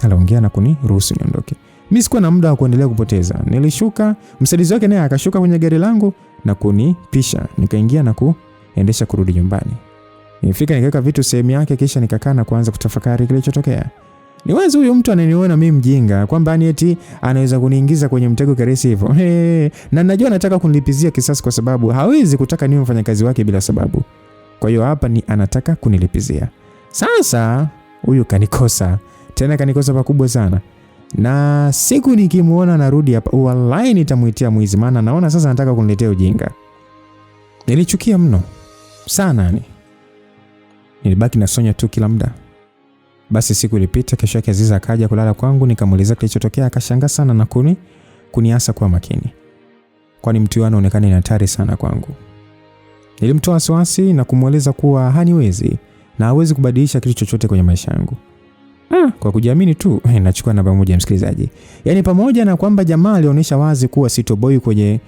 Aliongea na kuniruhusu niondoke. Mimi sikuwa na muda wa kuendelea kupoteza. Nilishuka, msaidizi wake naye akashuka kwenye gari langu na kunipisha. Nikaingia na kuendesha kurudi nyumbani. Nilifika nikaweka vitu sehemu yake kisha nikakaa na kuanza kutafakari kilichotokea. Ni wazi huyu mtu ananiona mimi mjinga kwamba ni eti anaweza kuniingiza kwenye mtego kirahisi hivyo. Na najua anataka kunilipizia kisasi kwa sababu hawezi kutaka niwe mfanyakazi wake bila sababu. Kwa hiyo hapa ni anataka kunilipizia. Sasa huyu kanikosa. Tena kanikosa pakubwa sana. Na siku nikimuona narudi hapa wallahi nitamuitia mwizi maana naona sasa anataka kuniletea ujinga. Nilichukia mno sana ni. Nilibaki na Sonya tu kila muda. Basi siku ilipita, kesho yake Aziza akaja kulala kwangu, nikamuuliza kilichotokea, akashangaa sana na kuniasa kwa makini. Kwani mtu yeye anaonekana ni hatari sana kwangu. Nilimtoa wasiwasi na kumueleza kuwa haniwezi na hawezi kubadilisha kitu chochote kwenye maisha yangu. Kwa kujiamini tu, nachukua namba moja msikilizaji. Yaani pamoja na kwamba jamaa alionyesha wazi kuwa sitoboi kwenye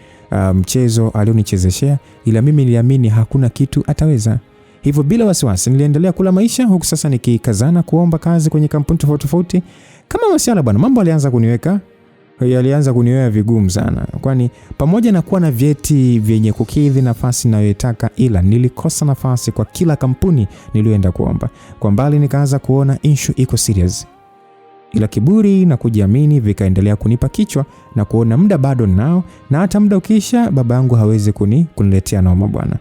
mchezo alionichezeshea, ila mimi niliamini hakuna kitu ataweza. Hivyo bila wasiwasi niliendelea kula maisha huku sasa nikikazana kuomba kazi kwenye kampuni tofauti. Kama masiala bwana, mambo alianza kuniweka vigumu sana. Kwani pamoja na kuwa na vyeti vyenye kukidhi nafasi ninayotaka, ila nilikosa nafasi kwa kila kampuni niliyoenda kuomba. Kwa mbali nikaanza kuona issue iko serious. Ila kiburi na kujiamini vikaendelea kunipa kichwa na kuona muda bado nao na hata muda ukisha baba yangu hawezi kuniletea noma bwana.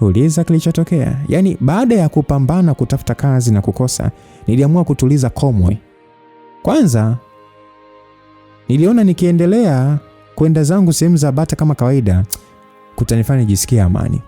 Uliza kilichotokea. Yaani baada ya kupambana kutafuta kazi na kukosa, niliamua kutuliza komwe. Kwanza niliona nikiendelea kwenda zangu sehemu za bata kama kawaida kutanifanya nijisikie amani.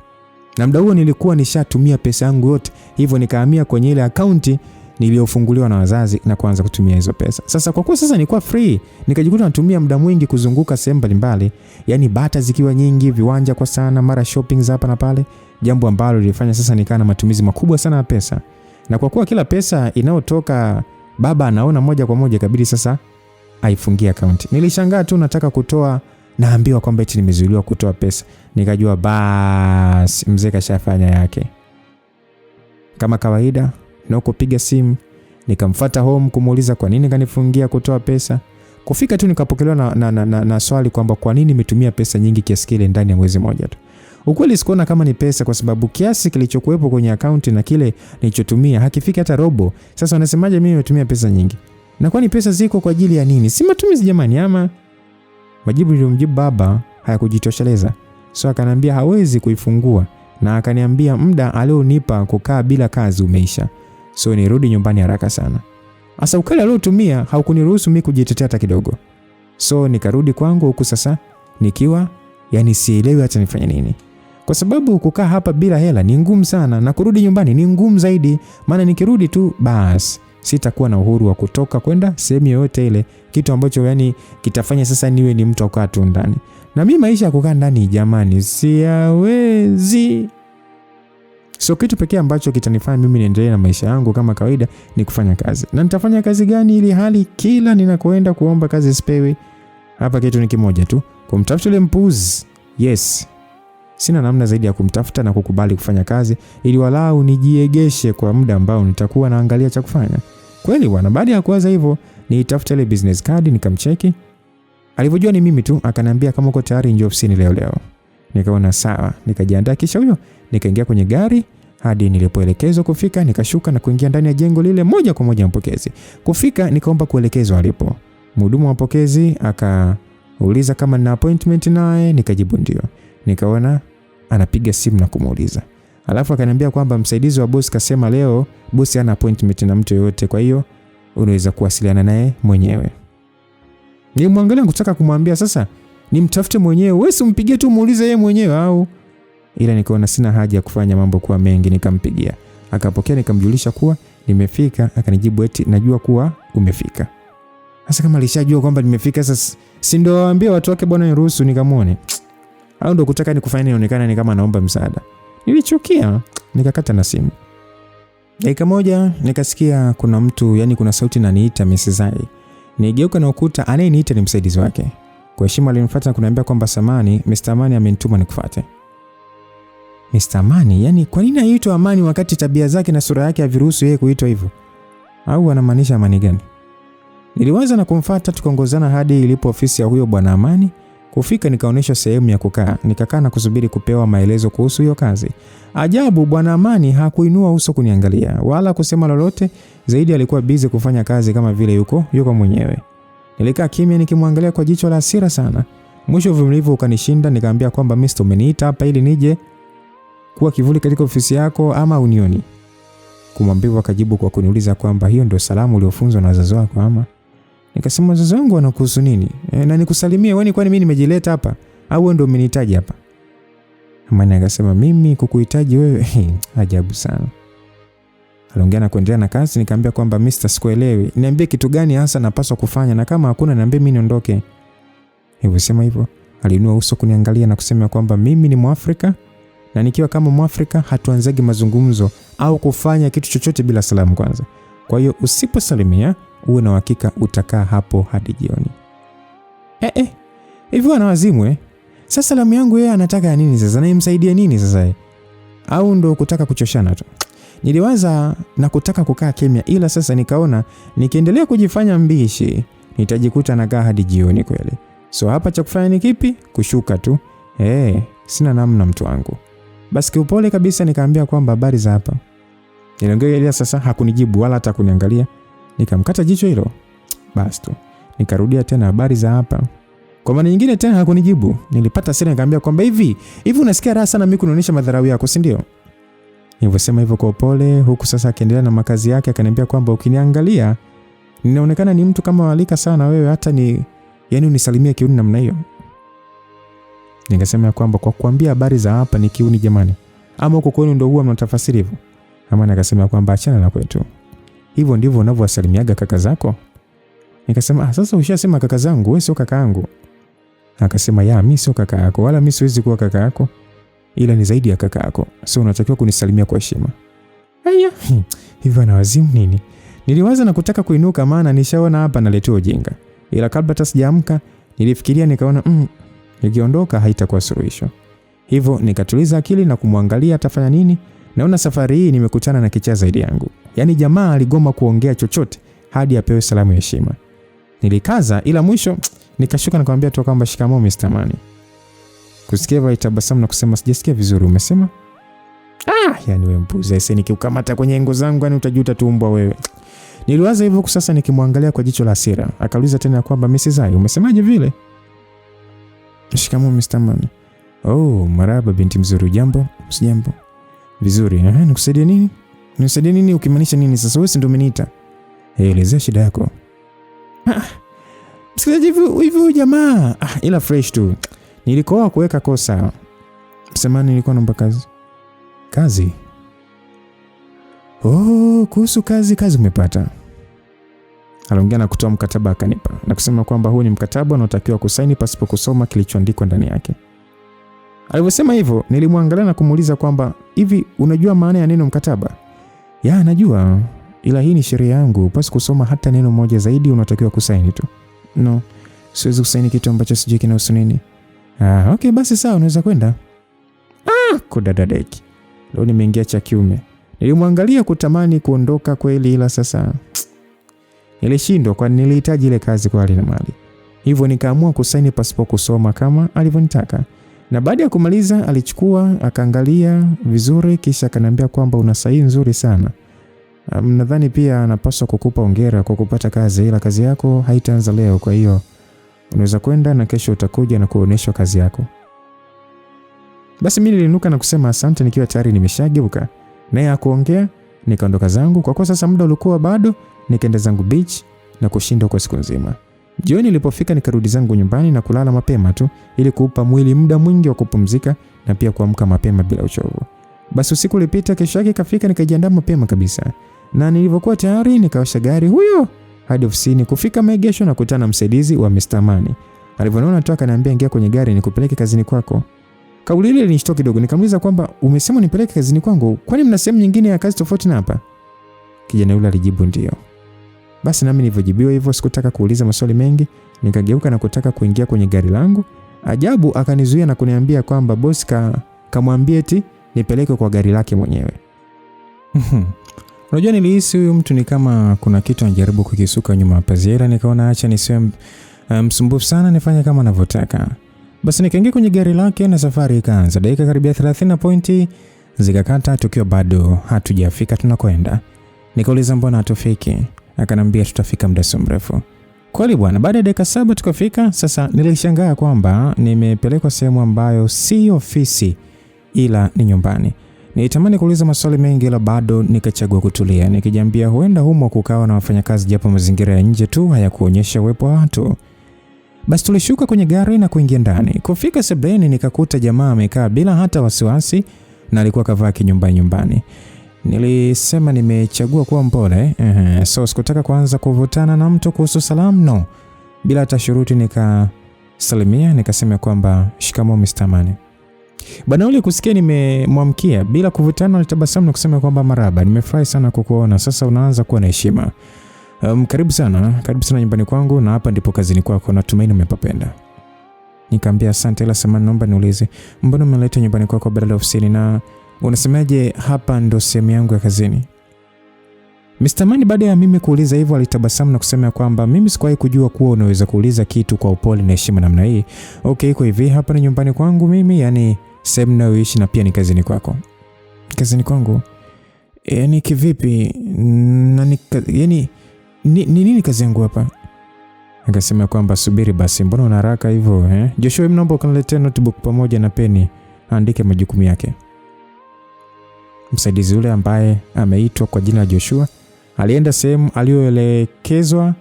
Na muda huo nilikuwa nishatumia pesa yangu yote, hivyo nikahamia kwenye ile akaunti niliyofunguliwa na wazazi na kuanza kutumia hizo pesa. Sasa kwa kuwa sasa nilikuwa free, nikajikuta natumia muda mwingi kuzunguka sehemu mbalimbali, yani bata zikiwa nyingi, viwanja kwa sana, mara shopping hapa na pale, jambo ambalo lilifanya sasa nikaa na matumizi makubwa sana ya pesa. Na kwa kuwa kila pesa inayotoka baba anaona moja kwa moja, kabidi sasa aifungie account. Nilishangaa tu nataka kutoa, naambiwa kwamba eti nimezuiliwa kutoa pesa. Nikajua basi mzee kashafanya yake. Kama kawaida na kupiga simu, nikamfuata home kumuuliza kwa nini kanifungia kutoa pesa. Kufika tu nikapokelewa na swali kwamba kwa nini nimetumia pesa nyingi kiasi kile ndani ya mwezi mmoja tu. Ukweli sikuona kama ni pesa kwa sababu kiasi kilichokuwepo kwenye akaunti na kile nilichotumia hakifiki hata robo. Sasa unasemaje mimi nimetumia pesa nyingi? Na kwani pesa ziko kwa ajili ya nini? Si matumizi jamani ama? Majibu niliyomjibu baba hayakujitosheleza. So akaniambia hawezi kuifungua na akaniambia muda alionipa kukaa bila kazi umeisha. So nirudi nyumbani haraka sana. Asa ukali aliotumia haukuniruhusu mimi kujitetea hata kidogo. So nikarudi kwangu huku sasa nikiwa sielewi hata nifanye nini. Kwa sababu kukaa hapa bila hela ni ngumu sana na kurudi nyumbani ni ngumu zaidi, maana nikirudi tu basi sitakuwa na uhuru wa kutoka kwenda sehemu yoyote ile, kitu ambacho kitafanya sasa niwe ni mtu akaa tu ndani. Na mimi maisha ya kukaa ndani jamani siwezi. So kitu pekee ambacho kitanifanya mimi niendelee na maisha yangu kama kawaida ni kufanya kazi. Na nitafanya kazi gani ili hali kila ninakoenda kuomba kazi sipewi? Hapa kitu ni kimoja tu, kumtafuta yule mpuzi. Yes. Sina namna zaidi ya kumtafuta na kukubali kufanya kazi ili walau nijiegeshe kwa muda ambao nitakuwa naangalia cha kufanya. Kweli bwana, baada ya kuwaza hivyo, nitafuta ile business card nikamcheki. Alivyojua ni mimi tu, akaniambia kama uko tayari njoo ofisini leo. Nikaona sawa, nikajiandaa kisha huyo, nikaingia kwenye gari hadi nilipoelekezwa kufika, nikashuka na kuingia ndani ya jengo lile moja kwa moja mpokezi. Kufika nikaomba kuelekezwa alipo. Mhudumu wa mapokezi akauliza kama nina appointment naye, nikajibu ndio. Nikaona anapiga simu na kumuuliza. Alafu akaniambia kwamba msaidizi wa boss kasema leo boss hana appointment na mtu yoyote, kwa hiyo unaweza kuwasiliana naye mwenyewe. Nilimwangalia kutaka kumwambia sasa nimtafute mwenyewe, wewe simpigie tu muulize yeye mwenyewe au. Ila nikaona sina haja ya kufanya mambo kuwa mengi, nikampigia. Akapokea, nikamjulisha kuwa nimefika, akanijibu eti najua kuwa umefika. Sasa kama alishajua kwamba nimefika, sasa si ndio waambie watu wake bwana niruhusu nikamuone. Au ndo kutaka nikufanye nionekane ni kama naomba msaada. Nilichukia, nikakata na simu. Dakika moja nikasikia kuna mtu, kuna sauti inaniita Mrs. Ai. Nigeuka na ukuta, anayeniita ni msaidizi wake. Kwa heshima alinifuata na kuniambia kwamba samani, Mr. Amani amenituma nikufuate. Mr. Amani, kwa nini aitwa Amani wakati tabia zake na sura yake haviruhusu yeye kuitwa hivyo? Au anamaanisha Amani gani? Niliwaza na kumfuata, tukaongozana hadi ilipo ofisi ya huyo bwana Amani. Kufika nikaonyeshwa sehemu ya kukaa, nikakaa na kusubiri kupewa maelezo kuhusu hiyo kazi. Ajabu, bwana Amani hakuinua uso kuniangalia wala kusema lolote, zaidi alikuwa busy kufanya kazi kama vile yuko mwenyewe. Nilikaa kimya nikimwangalia kwa jicho la hasira sana. Mwisho uvumilivu ukanishinda, nikaambia kwamba Mr. umeniita hapa ili nije kuwa kivuli katika ofisi yako ama unioni? Kumwambia akajibu kwa kuniuliza kwamba hiyo ndio salamu uliofunzwa na wazazi wako ama? Nikasema wazazi wangu wanakuhusu nini? Na nikusalimie wewe, kwani mimi nimejileta hapa au wewe ndio umenihitaji hapa? Amani akasema mimi kukuhitaji wewe? Ajabu sana. Aliongea na kuendelea na kazi, nikamwambia kwamba Mr. sikuelewi. Niambie kitu gani hasa napaswa kufanya na kama hakuna niambie mimi niondoke. Hivyo sema hivyo, aliinua uso kuniangalia na kusema kwamba mimi ni Mwafrika na nikiwa kama Mwafrika hatuanzagi mazungumzo au kufanya kitu chochote bila salamu kwanza. Kwa hiyo usiposalimia uwe na uhakika utakaa hapo hadi jioni. Hivyo ana wazimu Sasa salamu yangu yeye anataka ya nini sasa? Na imsaidie nini sasa Au ndo kutaka kuchoshana tu? Niliwaza na kutaka kukaa kimya, ila sasa nikaona nikiendelea kujifanya mbishi nitajikuta nakaa hadi jioni kweli. So hapa cha kufanya ni kipi? Kushuka tu. Sina namna mtu wangu. Basi kiupole kabisa nikaambia kwamba habari za hapa. Niliongea ile sasa hakunijibu wala hata kuniangalia. Nikamkata jicho hilo. Basi tu. Nikarudia tena habari za hapa. Kwa maana nyingine tena hakunijibu. Nilipata hasira nikamwambia kwamba hivi unasikia raha sana mimi kunionyesha madharau yako, si ndio? Nilivyosema hivyo kwa upole, huku sasa akiendelea na makazi yake, akaniambia kwamba ukiniangalia ninaonekana ni mtu kama walika sana wewe, hata unisalimie kiuni namna hiyo. Ningesema kwamba kwa kuambia habari za hapa ni kiuni jamani. Ama huko kwenu ndio huwa mnatafasiri hivyo. Amani akasema kwamba achana na kwetu. Hivyo ndivyo unavyowasalimiaga kaka zako? Nikasema sasa ushasema kaka zangu, wewe sio kaka yangu. Akasema mimi sio kaka yako wala mimi siwezi kuwa kaka yako, ila ni zaidi ya kaka yako. So unatakiwa kunisalimia kwa heshima. Hivyo ana wazimu nini? Niliwaza na kutaka kuinuka, maana nishaona hapa naletea ujinga. Ila kabla hata sijaamka nilifikiria nikaona nikiondoka haitakuwa suluhisho. Hivyo nikatuliza akili na kumwangalia atafanya nini. Naona safari hii nimekutana na kichaa zaidi yangu. Jamaa aligoma kuongea chochote hadi apewe salamu ya heshima. Nilikaza ila mwisho nikashuka na kumwambia tu kwamba shikamoo Mr. Mani. Kusikia hivyo alitabasamu na kusema sijasikia vizuri umesema? Yani wewe mpuzi, sasa nikiukamata kwenye engo zangu yani utajuta tu mbwa wewe. Niliwaza hivyo sasa nikimwangalia kwa jicho la hasira. Akauliza tena kwamba Mrs. Ai, umesemaje vile? Shikamoo Mr. Mani. Oh, marhaba binti mzuri, jambo? Sijambo. Vizuri, nikusaidie nini? Nisaidie nini ukimaanisha nini sasa? Wewe si ndio umeniita? Elezea shida yako. Msikilizaji hivi jamaa. Ila fresh tu. Nilikoa kuweka kosa. Msemani nilikuwa naomba kazi. Kazi? Oh, kuhusu kazi umepata. Aliongea na kutoa mkataba akanipa na kusema kwamba huu ni mkataba unaotakiwa kusaini pasipo kusoma kilichoandikwa ndani yake. Alivyosema hivyo, nilimwangalia na kumuuliza kwamba hivi unajua maana ya neno mkataba? Ya, najua. Ila hii ni sheria yangu, pasi kusoma hata neno moja zaidi unatakiwa kusaini tu. No, siwezi kusaini kitu ambacho sijui kinahusu nini. Okay, basi sawa, unaweza kwenda. Kudadadeki. Leo nimeingia cha kiume. Nilimwangalia kutamani kuondoka kweli, ila sasa nilishindwa kwa nilihitaji ile kazi kwa hali na mali. Hivyo nikaamua kusaini pasipo kusoma kama alivyonitaka. Na baada ya kumaliza alichukua akaangalia vizuri kisha akaniambia kwamba una sahihi nzuri sana. Nadhani pia anapaswa kukupa hongera kwa kupata kazi, ila kazi yako haitaanza leo, kwa hiyo unaweza kwenda na kesho utakuja na kuonyeshwa kazi yako. Basi mimi nilinuka na kusema asante nikiwa tayari nimeshageuka. Naye hakuongea, nikaondoka zangu kwa kuwa sasa muda ulikuwa bado, nikaenda zangu beach na kushinda kwa siku nzima. Jioni nilipofika nikarudi zangu nyumbani na kulala mapema tu ili kuupa mwili muda mwingi wa kupumzika na pia kuamka mapema bila uchovu. Basi usiku ulipita, kesho yake kafika nikajiandaa mapema kabisa. Na nilipokuwa tayari nikawasha gari huyo hadi ofisini. Kufika maegesho na kukutana msaidizi wa Mr. Mani. Alivyoniona tu akaniambia ingia kwenye gari nikupeleke kazini kwako. Kauli ile ilinishtua kidogo, nikamuuliza kwamba umesema nipeleke kazini kwangu? Kwani mna sehemu nyingine ya kazi tofauti na hapa? Kijana yule alijibu ndio. Basi nami nilivyojibiwa hivyo sikutaka kuuliza maswali mengi, nikageuka na kutaka kuingia kwenye gari langu. Ajabu akanizuia na kuniambia kwamba boss kamwambie eti nipeleke kwa gari lake mwenyewe. Unajua nilihisi huyu mtu ni kama kuna kitu anajaribu kukisuka nyuma pazia, nikaona acha nisiwe msumbufu sana nifanye kama anavyotaka. Basi nikaingia kwenye gari lake na safari ikaanza. Dakika karibia 30 na pointi zikakata tukiwa bado hatujafika tunakoenda. Nikauliza mbona hatufiki? Akanambia tutafika muda si mrefu. Kweli bwana, baada ya dakika 7 tukafika. Sasa nilishangaa kwamba nimepelekwa sehemu ambayo si ofisi ila ni nyumbani. Nilitamani kuuliza maswali mengi ila bado nikachagua kutulia, nikijiambia huenda humo kukawa na wafanyakazi japo mazingira ya nje tu hayakuonyesha uwepo wa watu. Basi tulishuka kwenye gari na kuingia ndani. Kufika sebuleni nikakuta jamaa amekaa bila hata wasiwasi na alikuwa kavaa kinyumbani. Nilisema nimechagua kuwa mpole, so sikutaka kuanza kuvutana na mtu kuhusu salamu, no. Bila hata shuruti nikasalimia, nikasema kwamba shikamoo Mr. Mani. Bwana yule kusikia nimemwamkia bila kuvutana alitabasamu na kusema kwamba marhaba, nimefurahi sana kukuona, sasa unaanza kuwa na heshima. Karibu sana nyumbani kwangu na hapa ndipo kazini kwako, natumaini umepapenda. Nikamwambia asante, ila samahani naomba niulize, mbona umeleta nyumbani kwako badala ya ofisini na unasemaje hapa ndo sehemu yangu ya kazini? Mr. Mani baada ya mimi kuuliza hivyo alitabasamu na kusema kwamba mimi sikuwahi kujua kuwa unaweza kuuliza kitu kwa upole na heshima namna hii. Okay, kwa hivi hapa ni nyumbani kwangu mimi, yani sehemu ninayoishi na pia ni kazini kwako. Kazini kwangu? Yani kivipi? Yani nini kazi yangu hapa? Akasema kwamba subiri basi, mbona una haraka hivyo Joshua, naomba ukaniletee notebook pamoja na peni, andike majukumu yake. Msaidizi yule ambaye ameitwa kwa jina la Joshua alienda sehemu aliyoelekezwa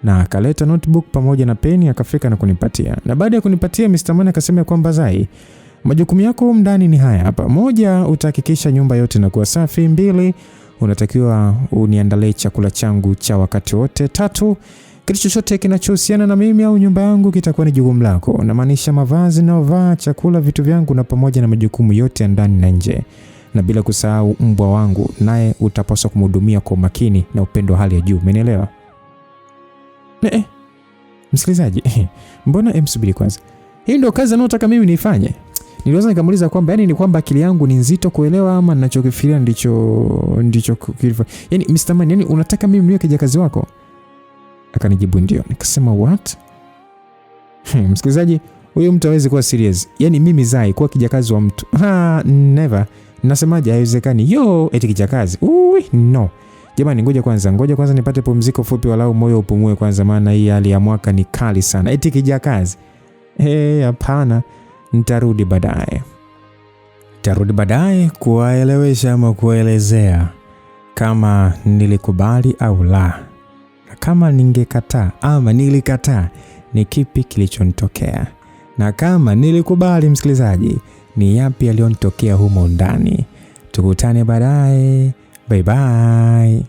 na akaleta notebook pamoja na peni, akafika na kunipatia. Na baada ya kunipatia Mr. Mani akasema kwamba Zai, majukumu yako ndani ni haya hapa. 1, utahakikisha nyumba yote inakuwa safi. 2, unatakiwa uniandalie chakula changu cha wakati wote. 3, kitu chochote kinachohusiana na mimi au nyumba yangu kitakuwa ni jukumu lako. Namaanisha mavazi naovaa, chakula, vitu vyangu na pamoja na majukumu yote ndani na nje. Na bila kusahau mbwa wangu, naye utapaswa kumhudumia kwa makini na upendo hali ya juu. Umenielewa? Msikilizaji, mbona msubiri kwanza. Hii ndio kazi anayotaka mimi nifanye? Niliweza nikamuuliza kwamba yani ni kwamba akili yangu ni nzito kuelewa ama ninachokifikiria ndicho kilifanya. Yani Mr. Mani, yani unataka mimi niwe kijakazi wako? Akanijibu ndio. Nikasema what? Msikilizaji, huyu mtu hawezi kuwa serious. Yaani mimi Zai kuwa kijakazi wa mtu. Never. Nasemaje haiwezekani. Eti kijakazi. No. Jamani ngoja kwanza nipate pumziko fupi walau moyo upumue kwanza, maana hii hali ya mwaka ni kali sana. Eti kijakazi. Hapana. Nitarudi baadaye kuwaelewesha ama kuelezea kama nilikubali au la. Na kama ningekataa ama nilikataa ni kipi kilichonitokea. Na kama nilikubali, msikilizaji, ni yapi yalionitokea humo ndani. Tukutane baadaye. Bye bye.